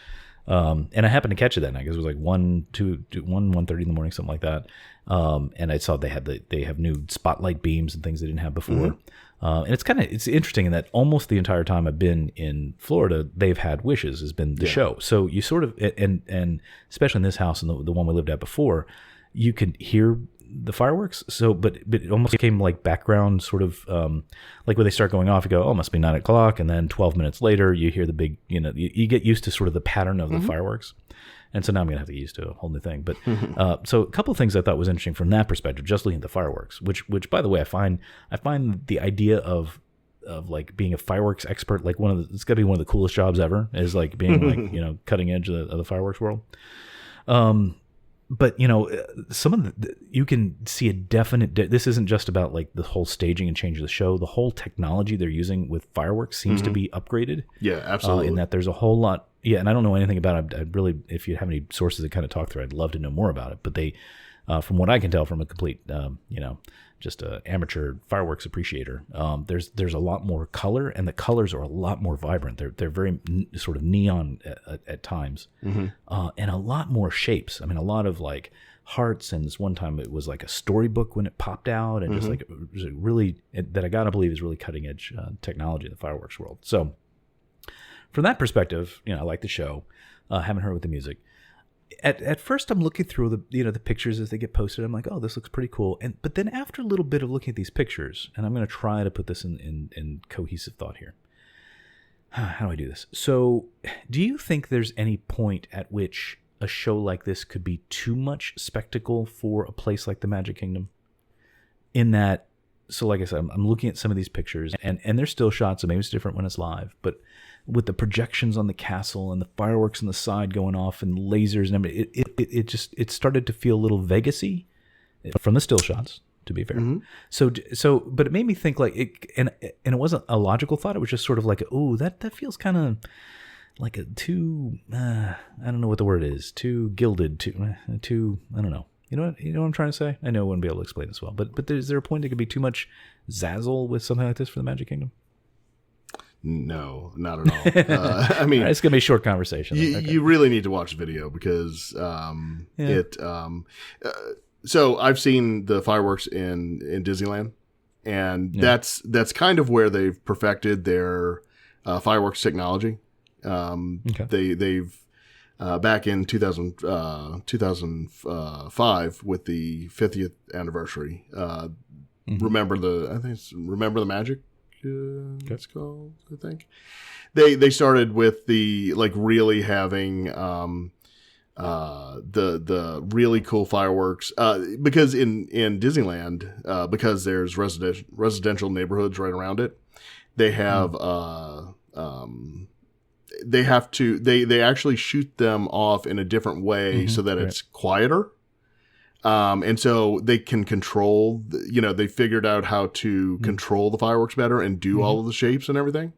And I happened to catch it that night because it was like 1:30 in the morning, something like that. And I saw they have new spotlight beams and things they didn't have before. Mm-hmm. And it's interesting in that almost the entire time I've been in Florida, they've had Wishes has been the show. So you sort of, and especially in this house and the one we lived at before, you could hear the fireworks. So, but it almost became like background sort of, like when they start going off, you go, oh, it must be 9:00. And then 12 minutes later, you hear the big, you know, you get used to sort of the pattern of the fireworks. And so now I'm going to have to get used to a whole new thing. But so a couple of things I thought was interesting from that perspective, just looking at the fireworks, which by the way, I find the idea of like being a fireworks expert, like it's got to be one of the coolest jobs ever, is like being like, you know, cutting edge of the fireworks world. But, you know, some of you can see a definite, this isn't just about like the whole staging and change of the show. The whole technology they're using with fireworks seems to be upgraded. Yeah, absolutely. In that there's a whole lot. Yeah, and I don't know anything about it. I'd really, if you have any sources that kind of talk through, I'd love to know more about it. But they, from what I can tell from a complete, you know, just an amateur fireworks appreciator, there's a lot more color, and the colors are a lot more vibrant. They're very sort of neon at times, and a lot more shapes. I mean, a lot of like hearts, and this one time it was like a storybook when it popped out, and just like it was really, that I gotta believe is really cutting edge technology in the fireworks world. So from that perspective, you know, I like the show. Haven't heard with the music. At first, I'm looking through the pictures as they get posted. I'm like, oh, this looks pretty cool. But then after a little bit of looking at these pictures, and I'm going to try to put this in cohesive thought here. How do I do this? So, do you think there's any point at which a show like this could be too much spectacle for a place like the Magic Kingdom? In that, so like I said, I'm looking at some of these pictures, and they're still shots, so maybe it's different when it's live, but with the projections on the castle and the fireworks on the side going off and lasers and everything, it started to feel a little Vegas-y from the still shots, to be fair. Mm-hmm. So, but it made me think like and it wasn't a logical thought. It was just sort of like, oh, that feels kind of like a too, I don't know what the word is, too gilded, too, I don't know. You know what I'm trying to say? I know I wouldn't be able to explain this well, but is there a point that could be too much zazzle with something like this for the Magic Kingdom? No, not at all. I mean, it's gonna be a short conversation. You really need to watch the video because so I've seen the fireworks in Disneyland, and that's kind of where they've perfected their fireworks technology. They've back in 2005 with the 50th anniversary. Remember the Magic. It's called, I think. They started with the like really having the really cool fireworks because in Disneyland because there's residential neighborhoods right around it. They have they actually shoot them off in a different way so that it's quieter. And so they can control, they figured out how to control the fireworks better and do all of the shapes and everything.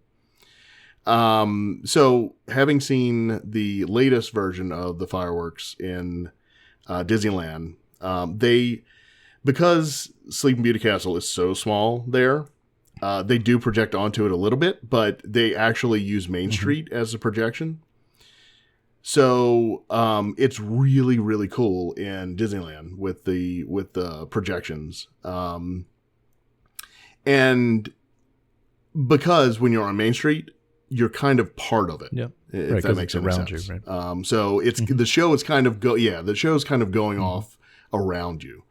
So having seen the latest version of the fireworks in Disneyland, because Sleeping Beauty Castle is so small there, They do project onto it a little bit, but they actually use Main Street as a projection. So it's really, really cool in Disneyland with the projections. And because when you're on Main Street, you're kind of part of it. Yeah. If that makes any sense. You, right? So it's the show is kind of the show is kind of going off around you.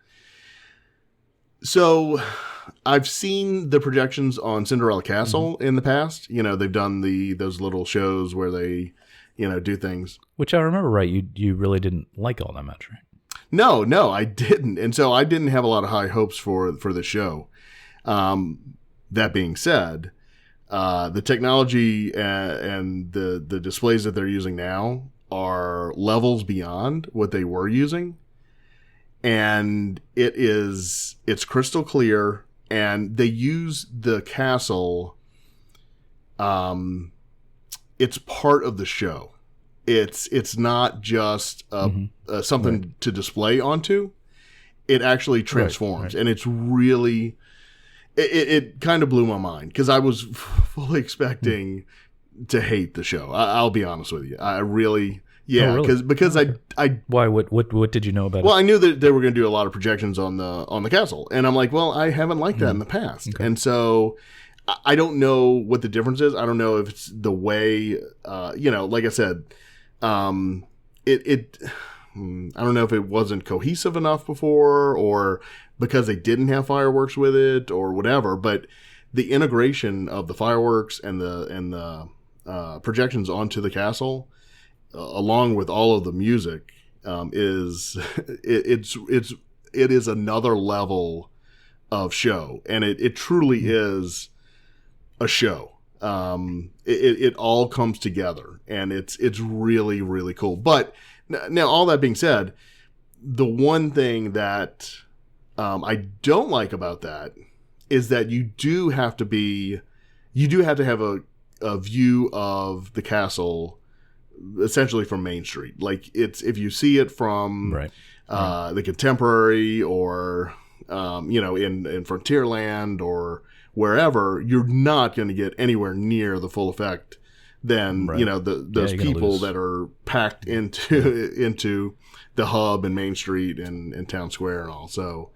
So I've seen the projections on Cinderella Castle in the past. You know, they've done those little shows where they, you know, do things. Which I remember right, you really didn't like all that much, right? No, I didn't. And so I didn't have a lot of high hopes for the show. That being said, the technology and the displays that they're using now are levels beyond what they were using. And it's crystal clear, and they use the castle. It's part of the show. It's not just something to display onto. It actually transforms, and it's really. It kind of blew my mind because I was fully expecting to hate the show. I'll be honest with you. I really, because I why what did you know about it? Well, I knew that they were going to do a lot of projections on the castle, and I'm like, well, I haven't liked that in the past, and so I don't know what the difference is. I don't know if it's the way, like I said, I don't know if it wasn't cohesive enough before, or because they didn't have fireworks with it, or whatever. But the integration of the fireworks and the projections onto the castle, along with all of the music, is it is another level of show, and it truly is a show. It all comes together, and it's really, really cool. But now, all that being said, the one thing that I don't like about that is that you do have to have a view of the castle essentially from Main Street. Like, if you see it from the Contemporary, or in Frontierland or wherever, you're not going to get anywhere near the full effect than those people that are packed into the hub and Main Street and Town Square and all. So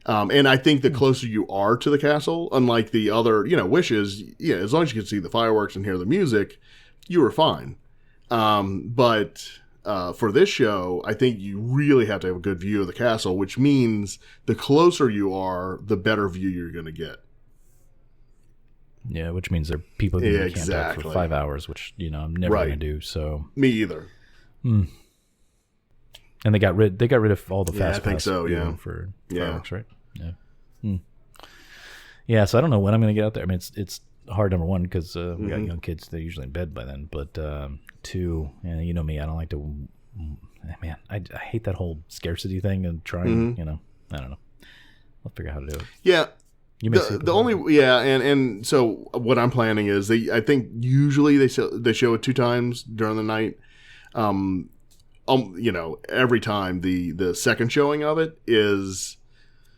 and I think the closer you are to the castle, unlike the other Wishes, as long as you can see the fireworks and hear the music, you were fine. But for this show, I think you really have to have a good view of the castle, which means the closer you are, the better view you're going to get. Yeah, which means there are people who can't talk for 5 hours, which I'm never going to do. So me either. And they got rid of all the fast I think so. Yeah, for fireworks, right? Yeah. Yeah. So I don't know when I'm going to get out there. I mean, it's hard. Number one, because we got young kids; they're usually in bed by then. But two, you know me, I don't like to. Man, I hate that whole scarcity thing and trying. I don't know. I'll figure out how to do it. Yeah. You may see it and so what I'm planning is I think usually they show it 2 times during the night. Every time the second showing of it is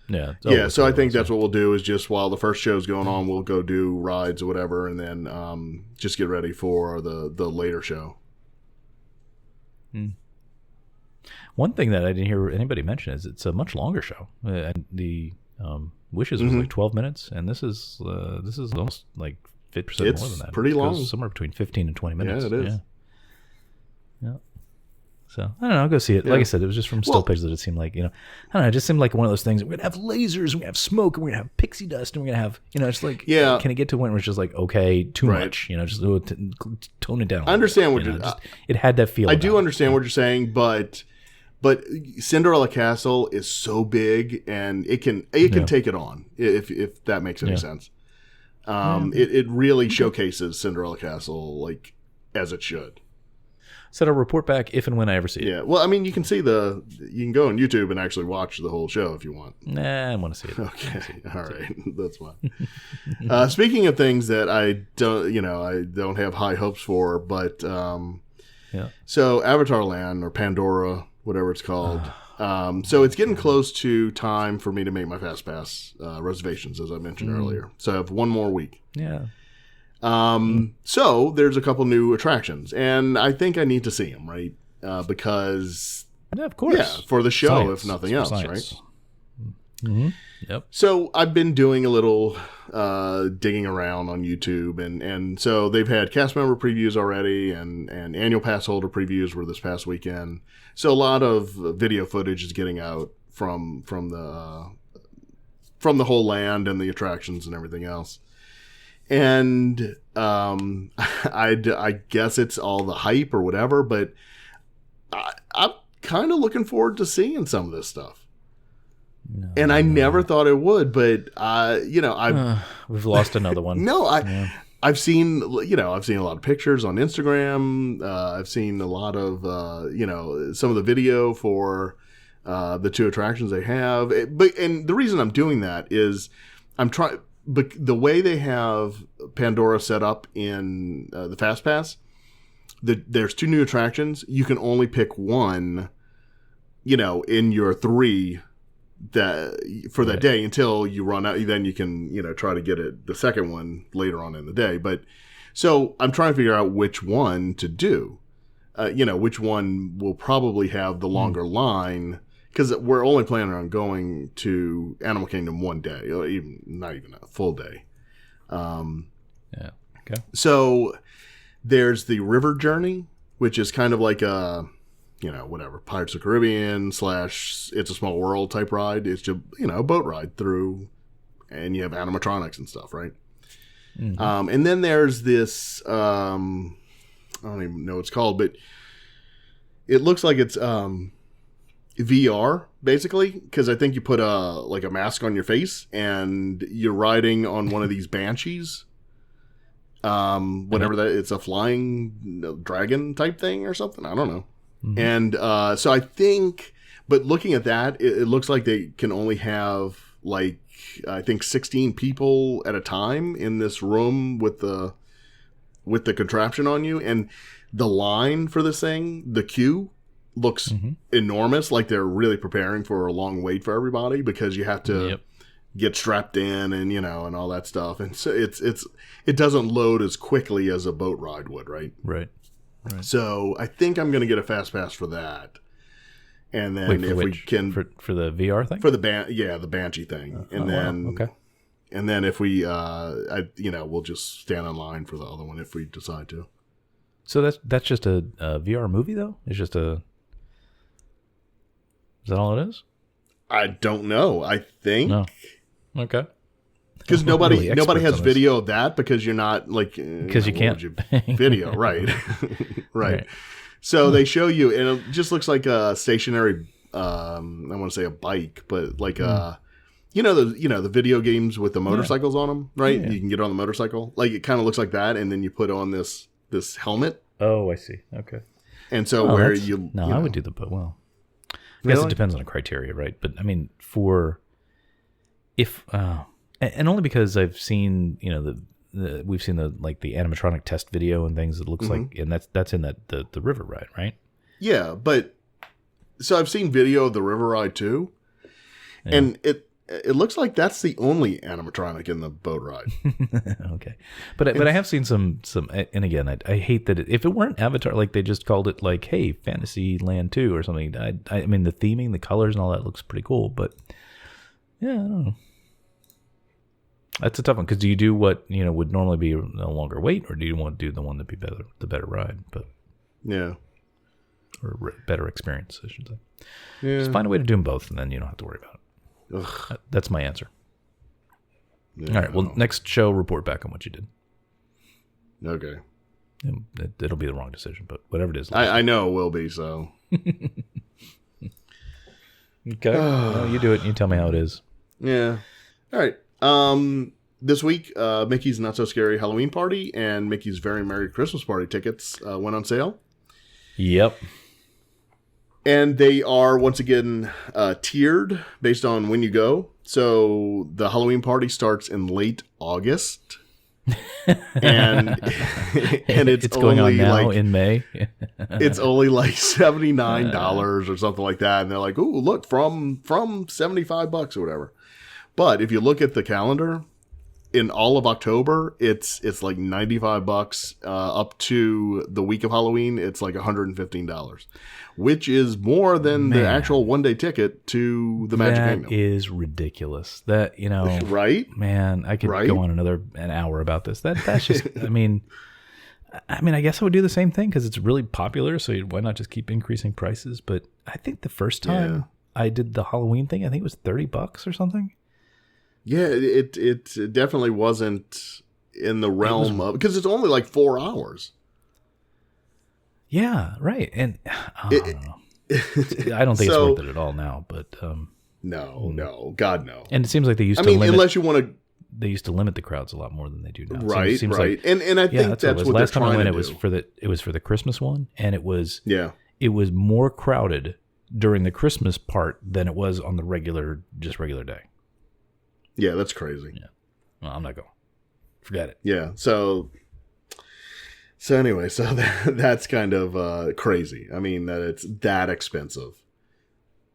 so I think that's what we'll do, is just while the first show's going on, we'll go do rides or whatever, and then just get ready for the later show. One thing that I didn't hear anybody mention is it's a much longer show. The Wishes was like 12 minutes, and this is almost like 50% more than that. Pretty long. Somewhere between 15 and 20 minutes. Yeah, it is. Yeah. So, I don't know. I'll go see it. Yeah. Like I said, it was just from still pictures that it seemed like, I don't know. It just seemed like one of those things. We're going to have lasers, we're going to have smoke, and we're going to have pixie dust, and we're going to have, it's like, can it get to a point where it's just like, okay, too much, just tone it down. I understand what it had that feel. I do understand what you're saying, but Cinderella Castle is so big, and it can take it on, if that makes any sense. It really showcases Cinderella Castle like as it should. So I'll report back if and when I ever see it. Yeah, well, I mean, you can go on YouTube and actually watch the whole show if you want. Nah, I want to see it. Okay, all right, that's fine. Speaking of things that I don't have high hopes for, but so Avatar Land, or Pandora, whatever it's called, So it's getting close to time for me to make my Fast Pass reservations, as I mentioned earlier. So I have one more week. Yeah. So there's a couple new attractions, and I think I need to see them, right? Because yeah, of course. Yeah, for the show, Science. if nothing It's for else, science. right? Mm-hmm. Yep. So I've been doing a little digging around on YouTube, and so they've had cast member previews already, and annual pass holder previews were this past weekend. So a lot of video footage is getting out from the whole land and the attractions and everything else. And I guess it's all the hype or whatever, but I'm kind of looking forward to seeing some of this stuff. No, and I never thought it would, but we've lost another one. No, I've seen a lot of pictures on Instagram. I've seen a lot of some of the video for the two attractions they have. And the reason I'm doing that is I'm trying. But the way they have Pandora set up in the Fast Pass, there's two new attractions. You can only pick one, in your three for that day until you run out. Then you can, try to get the second one later on in the day. But so I'm trying to figure out which one to do. Which one will probably have the longer line. Because we're only planning on going to Animal Kingdom one day, or not even a full day. Yeah. Okay. So there's the River Journey, which is kind of like a, Pirates of the Caribbean / It's a Small World type ride. It's just, a boat ride through, and you have animatronics and stuff, right? Mm-hmm. And then there's this, I don't even know what it's called, but it looks like it's VR, basically, because I think you put a mask on your face and you're riding on one of these banshees. Whatever that, it's a flying dragon type thing or something. I don't know. Mm-hmm. And so I think, but looking at that, it looks like they can only have 16 people at a time in this room with the contraption on you, and the line for this thing, the queue, looks enormous, like they're really preparing for a long wait for everybody, because you have to get strapped in and and all that stuff, and so it doesn't load as quickly as a boat ride would, right? Right. So I think I'm going to get a fast pass for that, and then we can for the VR thing, for the the Banshee thing, and then okay, and then if we we'll just stand in line for the other one if we decide to. So that's just a VR movie though. It's just a. Is that all it is? I don't know. I think. No. Okay. Because nobody has video of that, because you're not because you can't video, right? Right. So they show you, and it just looks like a stationary. I want to say a bike, but the video games with the motorcycles on them, right? Yeah. You can get on the motorcycle. it kind of looks like that, and then you put on this helmet. Oh, I see. Okay. And so I would do the well. I guess it depends on the criteria, right? But I mean, and only because I've seen, we've seen the animatronic test video and things. It looks like, and that's in the river ride, right? Yeah, but so I've seen video of the river ride too, and it looks like that's the only animatronic in the boat ride. Okay, but I have seen some, and again, I hate that if it weren't Avatar, they just called it hey, Fantasyland 2 or something. I mean, the theming, the colors, and all that looks pretty cool, but yeah, I don't know. That's a tough one, because do you do what would normally be a longer wait, or do you want to do the one that'd be the better ride, but yeah, or better experience, I should say. Yeah. Just find a way to do them both, and then you don't have to worry about it. Ugh. That's my answer. Yeah. All right. Well, next show, report back on what you did. Okay. It'll be the wrong decision, but whatever it is. I know it will be, so. Okay. Well, you do it and you tell me how it is. Yeah. All right. This week, Mickey's Not So Scary Halloween Party and Mickey's Very Merry Christmas Party tickets went on sale. Yep. And they are, once again, tiered based on when you go. So the Halloween party starts in late August. and and it's going on only now like in May. it's only like $79 or something like that, and they're like, "Ooh, look, from $75 or whatever." But if you look at the calendar, in all of October, it's like $95 up to the week of Halloween. It's like $115, which is more than the actual one-day ticket to the Magic Kingdom. That is ridiculous. That, right? Man, I could go on an hour about this. That's just, I mean, I guess I would do the same thing because it's really popular. So why not just keep increasing prices? But I think the first time I did the Halloween thing, I think it was $30 or something. Yeah, it definitely wasn't in the realm of, because it's only like 4 hours. Yeah, right. And I don't know. I don't think it's worth it at all now. But no, God no. And it seems like they used to limit. Unless you want to. They used to limit the crowds a lot more than they do now. Right, seems right. Like, and I think that's what last time I went, it was for the Christmas one, and it was it more crowded during the Christmas part than it was on the regular day. Yeah, that's crazy. Yeah. Well, I'm not going. Forget it. Yeah. So anyway, that's kind of crazy. I mean, that it's that expensive,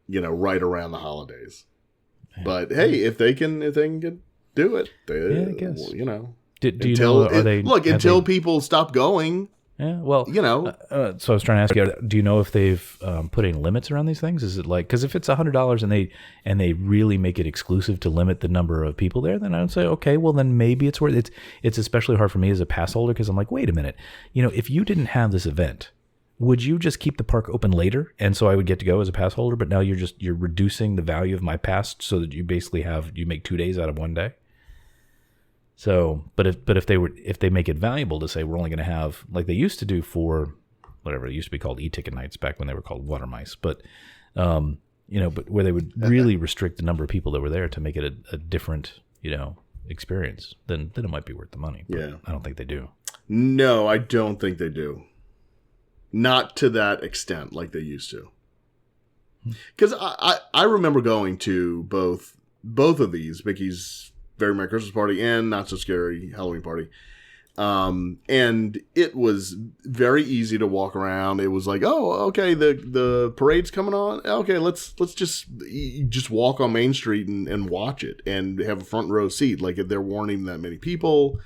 right around the holidays. But hey, if they can do it, I guess. Do you know? Are they until people stop going? Yeah, well, so I was trying to ask you, do you know if they've put any limits around these things? Is it like, because if it's $100 and they really make it exclusive to limit the number of people there, then I would say, okay, well then maybe it's worth it. It's especially hard for me as a pass holder because I'm like, wait a minute, if you didn't have this event, would you just keep the park open later? And so I would get to go as a pass holder, but now you're reducing the value of my pass so that you basically you make 2 days out of 1 day. So, but if they make it valuable to say we're only going to have, like they used to do for whatever it used to be called e-ticket nights back when they were called water mice, but but where they would really restrict the number of people that were there to make it a different experience, then it might be worth the money. But I don't think they do. No, I don't think they do. Not to that extent like they used to. Because I remember going to both of these, Mickey's Very Merry Christmas Party and Not So Scary Halloween Party. And it was very easy to walk around. It was like, oh, okay, the parade's coming on. Okay, let's just walk on Main Street and watch it and have a front row seat. Like there weren't even that many people.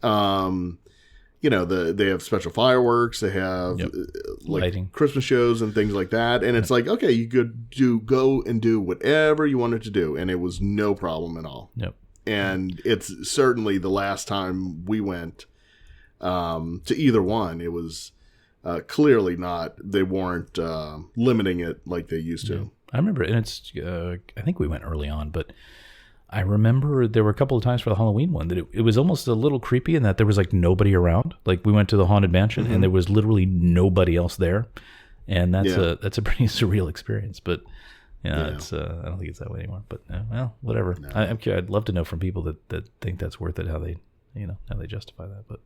They have special fireworks. They have like lighting, Christmas shows and things like that. And it's like, okay, you could go and do whatever you wanted to do. And it was no problem at all. Yep. And it's certainly the last time we went to either one, it was clearly not, they weren't limiting it like they used to. Yeah. I remember, and it's, I think we went early on, but I remember there were a couple of times for the Halloween one that it was almost a little creepy in that there was like nobody around. Like we went to the Haunted Mansion and there was literally nobody else there. And that's a pretty surreal experience, but it's I don't think it's that way anymore. But well, whatever. No. I'm curious. I'd love to know from people that think that's worth it, how they justify that. But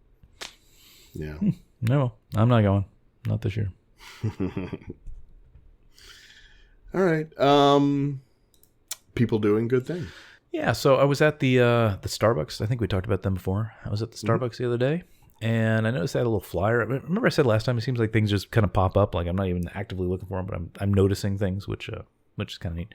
no, I'm not going. Not this year. All right. People doing good things. Yeah. So I was at the Starbucks. I think we talked about them before. I was at the Starbucks the other day, and I noticed they had a little flyer. I remember I said last time, it seems like things just kind of pop up. Like I'm not even actively looking for them, but I'm noticing things, which is kind of neat.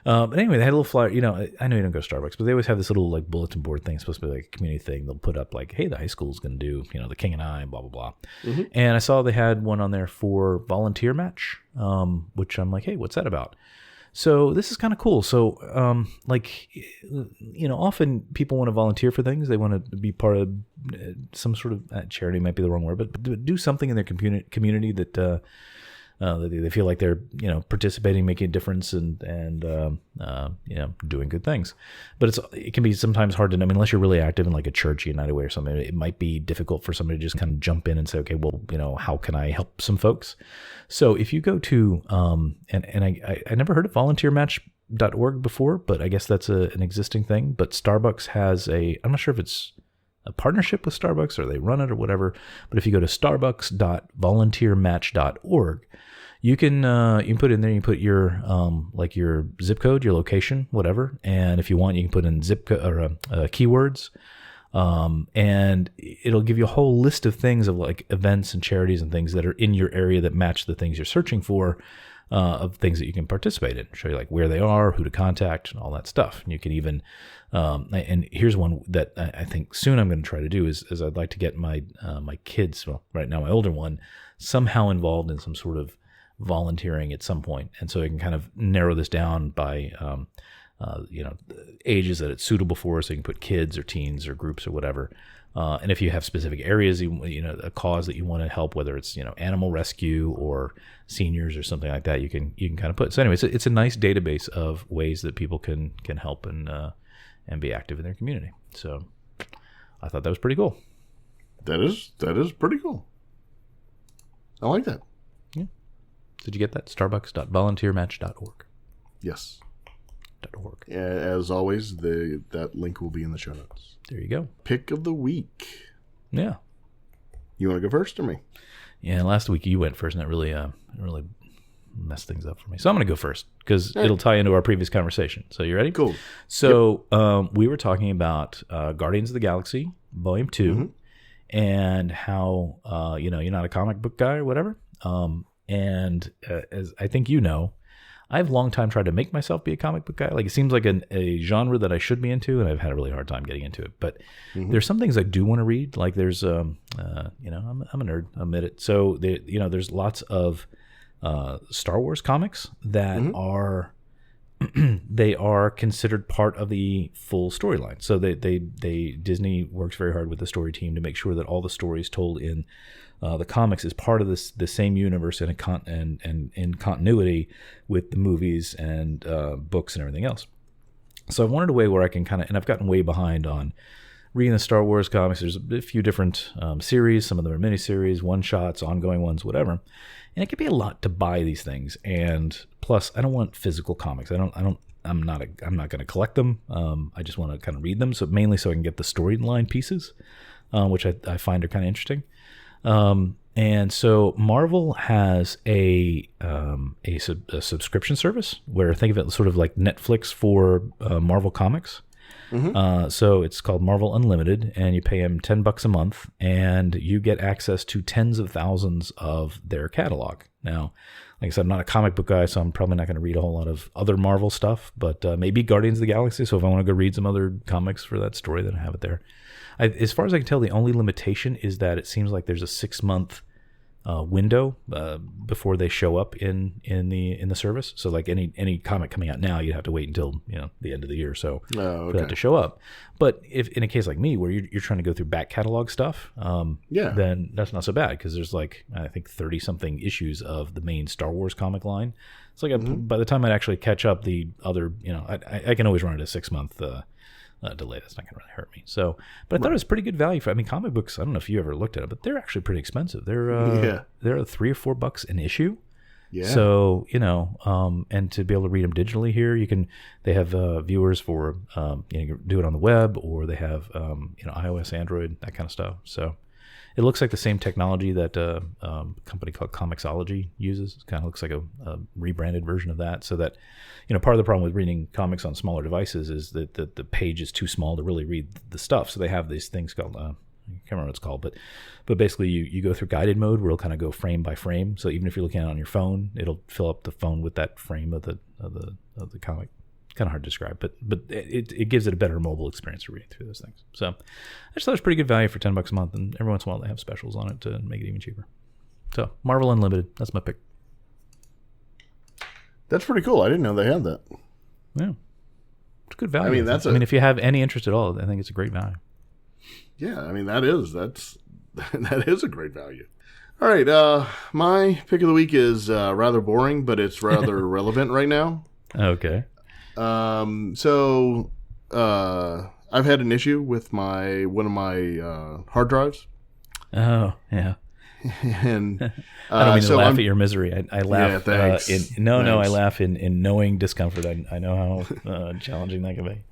But anyway, they had a little flyer. I know you don't go to Starbucks, but they always have this little like bulletin board thing. It's supposed to be like a community thing. They'll put up like, hey, the high school's going to do, the King and I, blah, blah, blah. Mm-hmm. And I saw they had one on there for volunteer match, which I'm like, hey, what's that about? So this is kind of cool. So, often people want to volunteer for things. They want to be part of some sort of charity, might be the wrong word, but do something in their community that they feel like they're, participating, making a difference, and doing good things. But it can be sometimes hard to know. I mean, unless you're really active in like a church, United Way or something, it might be difficult for somebody to just kind of jump in and say, okay, well, how can I help some folks? So if you go to, I never heard of volunteermatch.org before, but I guess that's an existing thing. But Starbucks has I'm not sure if it's a partnership with Starbucks or they run it or whatever. But if you go to starbucks.volunteermatch.org, you can put in there, you put your your zip code, your location, whatever, and if you want, you can put in zip code or keywords And it'll give you a whole list of things of like events and charities and things that are in your area that match the things you're searching for, of things that you can participate in. Show you like where they are, who to contact, and all that stuff. And you can even, and here's one that I think soon I'm going to try to do is I'd like to get my kids, well, right now my older one, somehow involved in some sort of volunteering at some point. And so I can kind of narrow this down by, ages that it's suitable for, so you can put kids or teens or groups or whatever. And if you have specific areas, a cause that you want to help, whether it's, animal rescue or seniors or something like that, you can kind of put. So anyway, it's a nice database of ways that people can help and be active in their community. So I thought that was pretty cool. That is pretty cool. I like that. Yeah. Did you get that? Starbucks.volunteermatch.org. Yes. .org. As always, that link will be in the show notes. There you go. Pick of the week. Yeah. You want to go first or me? Yeah, last week you went first, and that really messed things up for me. So I'm going to go first because it'll tie into our previous conversation. So you ready? Cool. So we were talking about Guardians of the Galaxy Volume 2 and how, you're not a comic book guy or whatever. And as I think I've long time tried to make myself be a comic book guy. Like it seems like a genre that I should be into, and I've had a really hard time getting into it. But there's some things I do want to read. Like there's, I'm a nerd, I'll admit it. So there's lots of Star Wars comics that are they are considered part of the full storyline. So they Disney works very hard with the story team to make sure that all the stories told in the comics is part of the same universe and in continuity with the movies and books and everything else. So I wanted a way where I can and I've gotten way behind on reading the Star Wars comics. There's a few different series. Some of them are miniseries, one-shots, ongoing ones, whatever. And it can be a lot to buy these things. And plus, I don't want physical comics. I'm not going to collect them. I just want to kind of read them. So mainly so I can get the storyline pieces, which I find are kind of interesting. And so Marvel has a subscription service where think of it sort of like Netflix for Marvel comics. So it's called Marvel Unlimited, and you pay them $10 a month, and you get access to tens of thousands of their catalog. Now, like I said, I'm not a comic book guy, so I'm probably not going to read a whole lot of other Marvel stuff, but maybe Guardians of the Galaxy. So if I want to go read some other comics for that story, then I have it there. As far as I can tell, the only limitation is that it seems like there's a 6-month window before they show up in the service. So like any comic coming out now, you'd have to wait until the end of the year or so for that to show up. But if in a case like me where you're trying to go through back catalog stuff, then that's not so bad because there's like I think 30 something issues of the main Star Wars comic line. It's like by the time I'd actually catch up the other, I can always run it a 6-month delay. That's not going to really hurt me. So, but I thought it was pretty good value for. I mean, comic books. I don't know if you ever looked at it, but they're actually pretty expensive. They're $3 or $4 an issue. Yeah. So and to be able to read them digitally here, they have viewers for you do it on the web, or they have iOS, Android, that kind of stuff. So it looks like the same technology that a company called Comixology uses. It kind of looks like a rebranded version of that. So that part of the problem with reading comics on smaller devices is that the page is too small to really read the stuff. So they have these things called I can't remember what it's called, but basically you go through guided mode where it'll kind of go frame by frame. So even if you're looking at it on your phone, it'll fill up the phone with that frame of the comic. Kind of hard to describe, but it gives it a better mobile experience to read through those things. So I just thought it was pretty good value for $10 a month, and every once in a while they have specials on it to make it even cheaper. So Marvel Unlimited, that's my pick. That's pretty cool. I didn't know they had that. Yeah, it's good value. I mean, if you have any interest at all, I think it's a great value. Yeah, I mean that is a great value. All right, my pick of the week is rather boring, but it's rather relevant right now. Okay. So I've had an issue with one of my hard drives. Oh, yeah. And I don't mean to laugh at your misery. I laugh. Yeah, thanks. I laugh in knowing discomfort. I know how challenging that can be.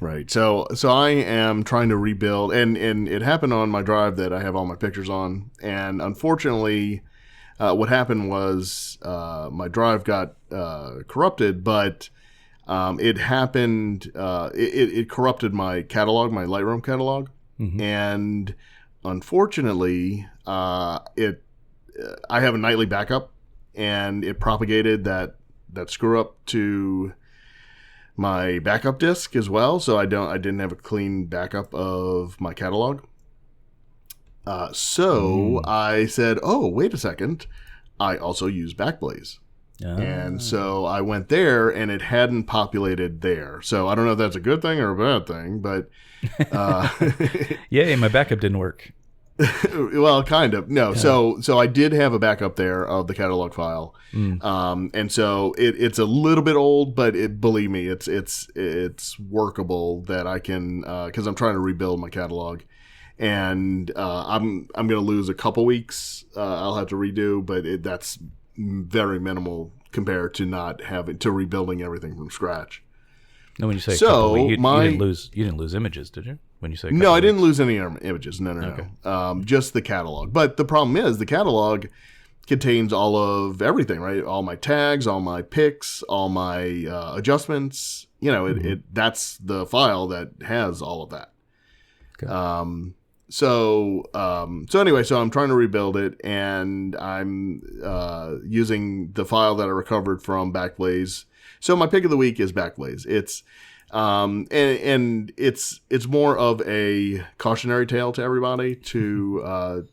Right. So I am trying to rebuild, and it happened on my drive that I have all my pictures on, and unfortunately, what happened was my drive got corrupted, but it happened. It corrupted my catalog, my Lightroom catalog. and unfortunately, I have a nightly backup, and it propagated that screw up to my backup disk as well. So I didn't have a clean backup of my catalog. So I said, oh, wait a second. I also use Backblaze. And so I went there, and it hadn't populated there. So I don't know if that's a good thing or a bad thing, but yay, my backup didn't work. Well, kind of. No, yeah. So I did have a backup there of the catalog file, and so it's a little bit old, but believe me, it's workable that I can, because I'm trying to rebuild my catalog, and I'm going to lose a couple weeks. I'll have to redo, but that's very minimal compared to not having to rebuilding everything from scratch. No, when you say couple weeks, you didn't lose images, did you? When you say no, I didn't lose any images. No. Okay. Just the catalog. But the problem is the catalog contains all of everything, right? All my tags, all my picks, all my adjustments. You know, that's the file that has all of that. Okay. So anyway, so I'm trying to rebuild it, and I'm using the file that I recovered from Backblaze. So my pick of the week is Backblaze. It's and it's more of a cautionary tale to everybody to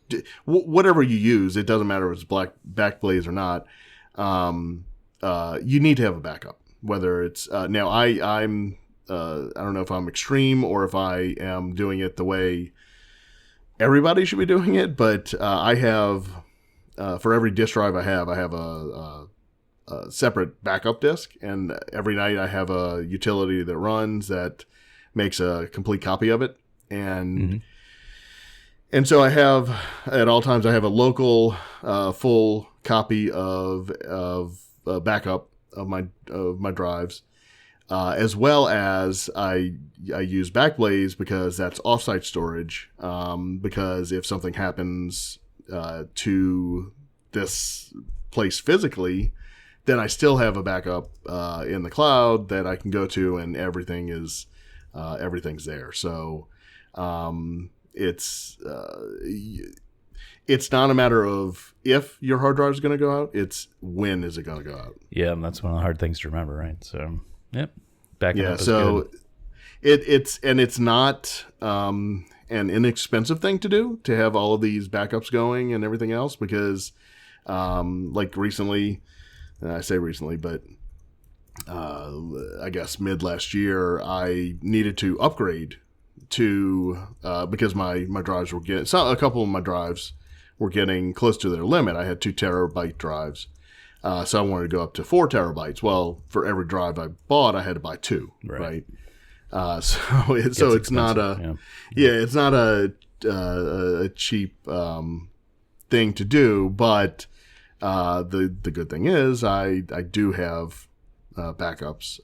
whatever you use. It doesn't matter if it's Backblaze or not. You need to have a backup. Whether it's now I don't know if I'm extreme or if I am doing it the way everybody should be doing it, but I have for every disk drive I have a separate backup disk, and every night I have a utility that runs that makes a complete copy of it, and so I have at all times I have a local full copy of backup of my drives, as well as I use Backblaze because that's offsite storage, because if something happens to this place physically, then I still have a backup in the cloud that I can go to, and everything's there. So it's not a matter of if your hard drive is going to go out; it's when is it going to go out. Yeah, and that's one of the hard things to remember, right? So, yep, backing up is so good. It's not an inexpensive thing to do to have all of these backups going and everything else, because like recently. I say recently, but I guess mid last year, I needed to upgrade to because my drives were a couple of my drives were getting close to their limit. I had 2 terabyte drives, so I wanted to go up to 4 terabytes. Well, for every drive I bought, I had to buy 2, right? So it's not it's not a cheap thing to do, but. The good thing is I do have backups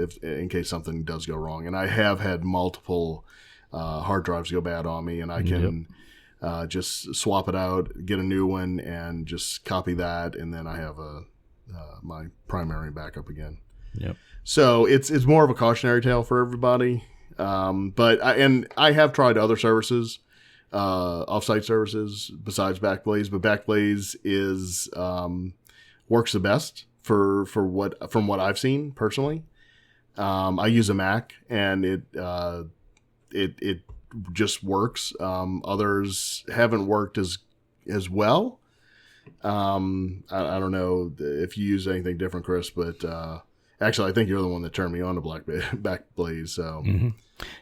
if in case something does go wrong, and I have had multiple hard drives go bad on me, and I can just swap it out, get a new one, and just copy that, and then I have my primary backup again. Yep. So it's more of a cautionary tale for everybody, but I have tried other services. Offsite services besides Backblaze, but Backblaze is works the best from what I've seen personally. I use a Mac, and it just works. Others haven't worked as well. I don't know if you use anything different, Chris, but actually I think you're the one that turned me on to Backblaze. So.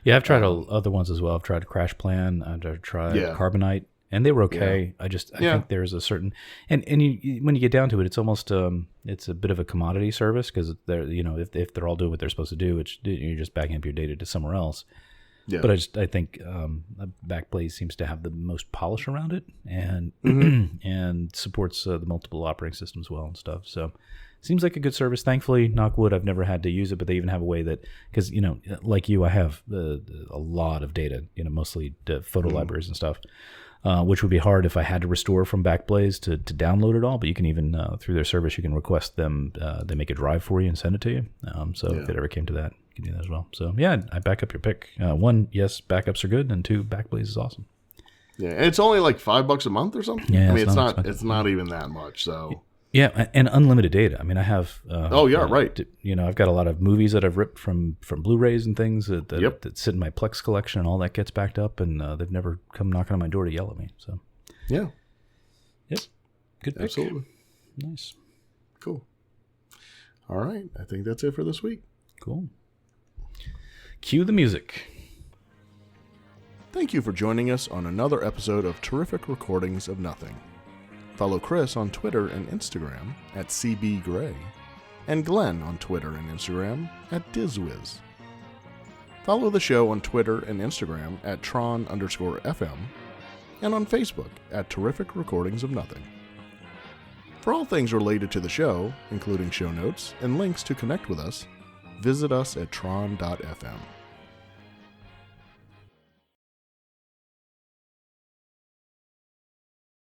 Yeah, I've tried other ones as well. I've tried Crash Plan. I've tried Carbonite, and they were okay. Yeah. I think there's a certain and when you get down to it, it's almost it's a bit of a commodity service, because they're if they're all doing what they're supposed to do, you're just backing up your data to somewhere else. Yeah. But I think Backblaze seems to have the most polish around it, and and supports the multiple operating systems well and stuff. So. Seems like a good service. Thankfully, knock wood, I've never had to use it, but they even have a way that, because, like you, I have a lot of data, mostly photo libraries and stuff, which would be hard if I had to restore from Backblaze to download it all. But you can even, through their service, you can request them, they make a drive for you and send it to you. If it ever came to that. You can do that as well. So yeah, I back up your pick. One, yes, backups are good, and two, Backblaze is awesome. Yeah, and it's only like $5 a month or something. Yeah, I mean, it's not even that much. So yeah, and unlimited data. I mean, I have. Right. I've got a lot of movies that I've ripped from Blu-rays and things that sit in my Plex collection, and all that gets backed up, and they've never come knocking on my door to yell at me. So yeah, yep, good pick. Absolutely, nice, cool. All right, I think that's it for this week. Cool. Cue the music. Thank you for joining us on another episode of Terrific Recordings of Nothing. Follow Chris on Twitter and Instagram at CBGray, and Glenn on Twitter and Instagram at DizWiz. Follow the show on Twitter and Instagram at Tron_FM, and on Facebook at Terrific Recordings of Nothing. For all things related to the show, including show notes and links to connect with us, visit us at Tron.fm.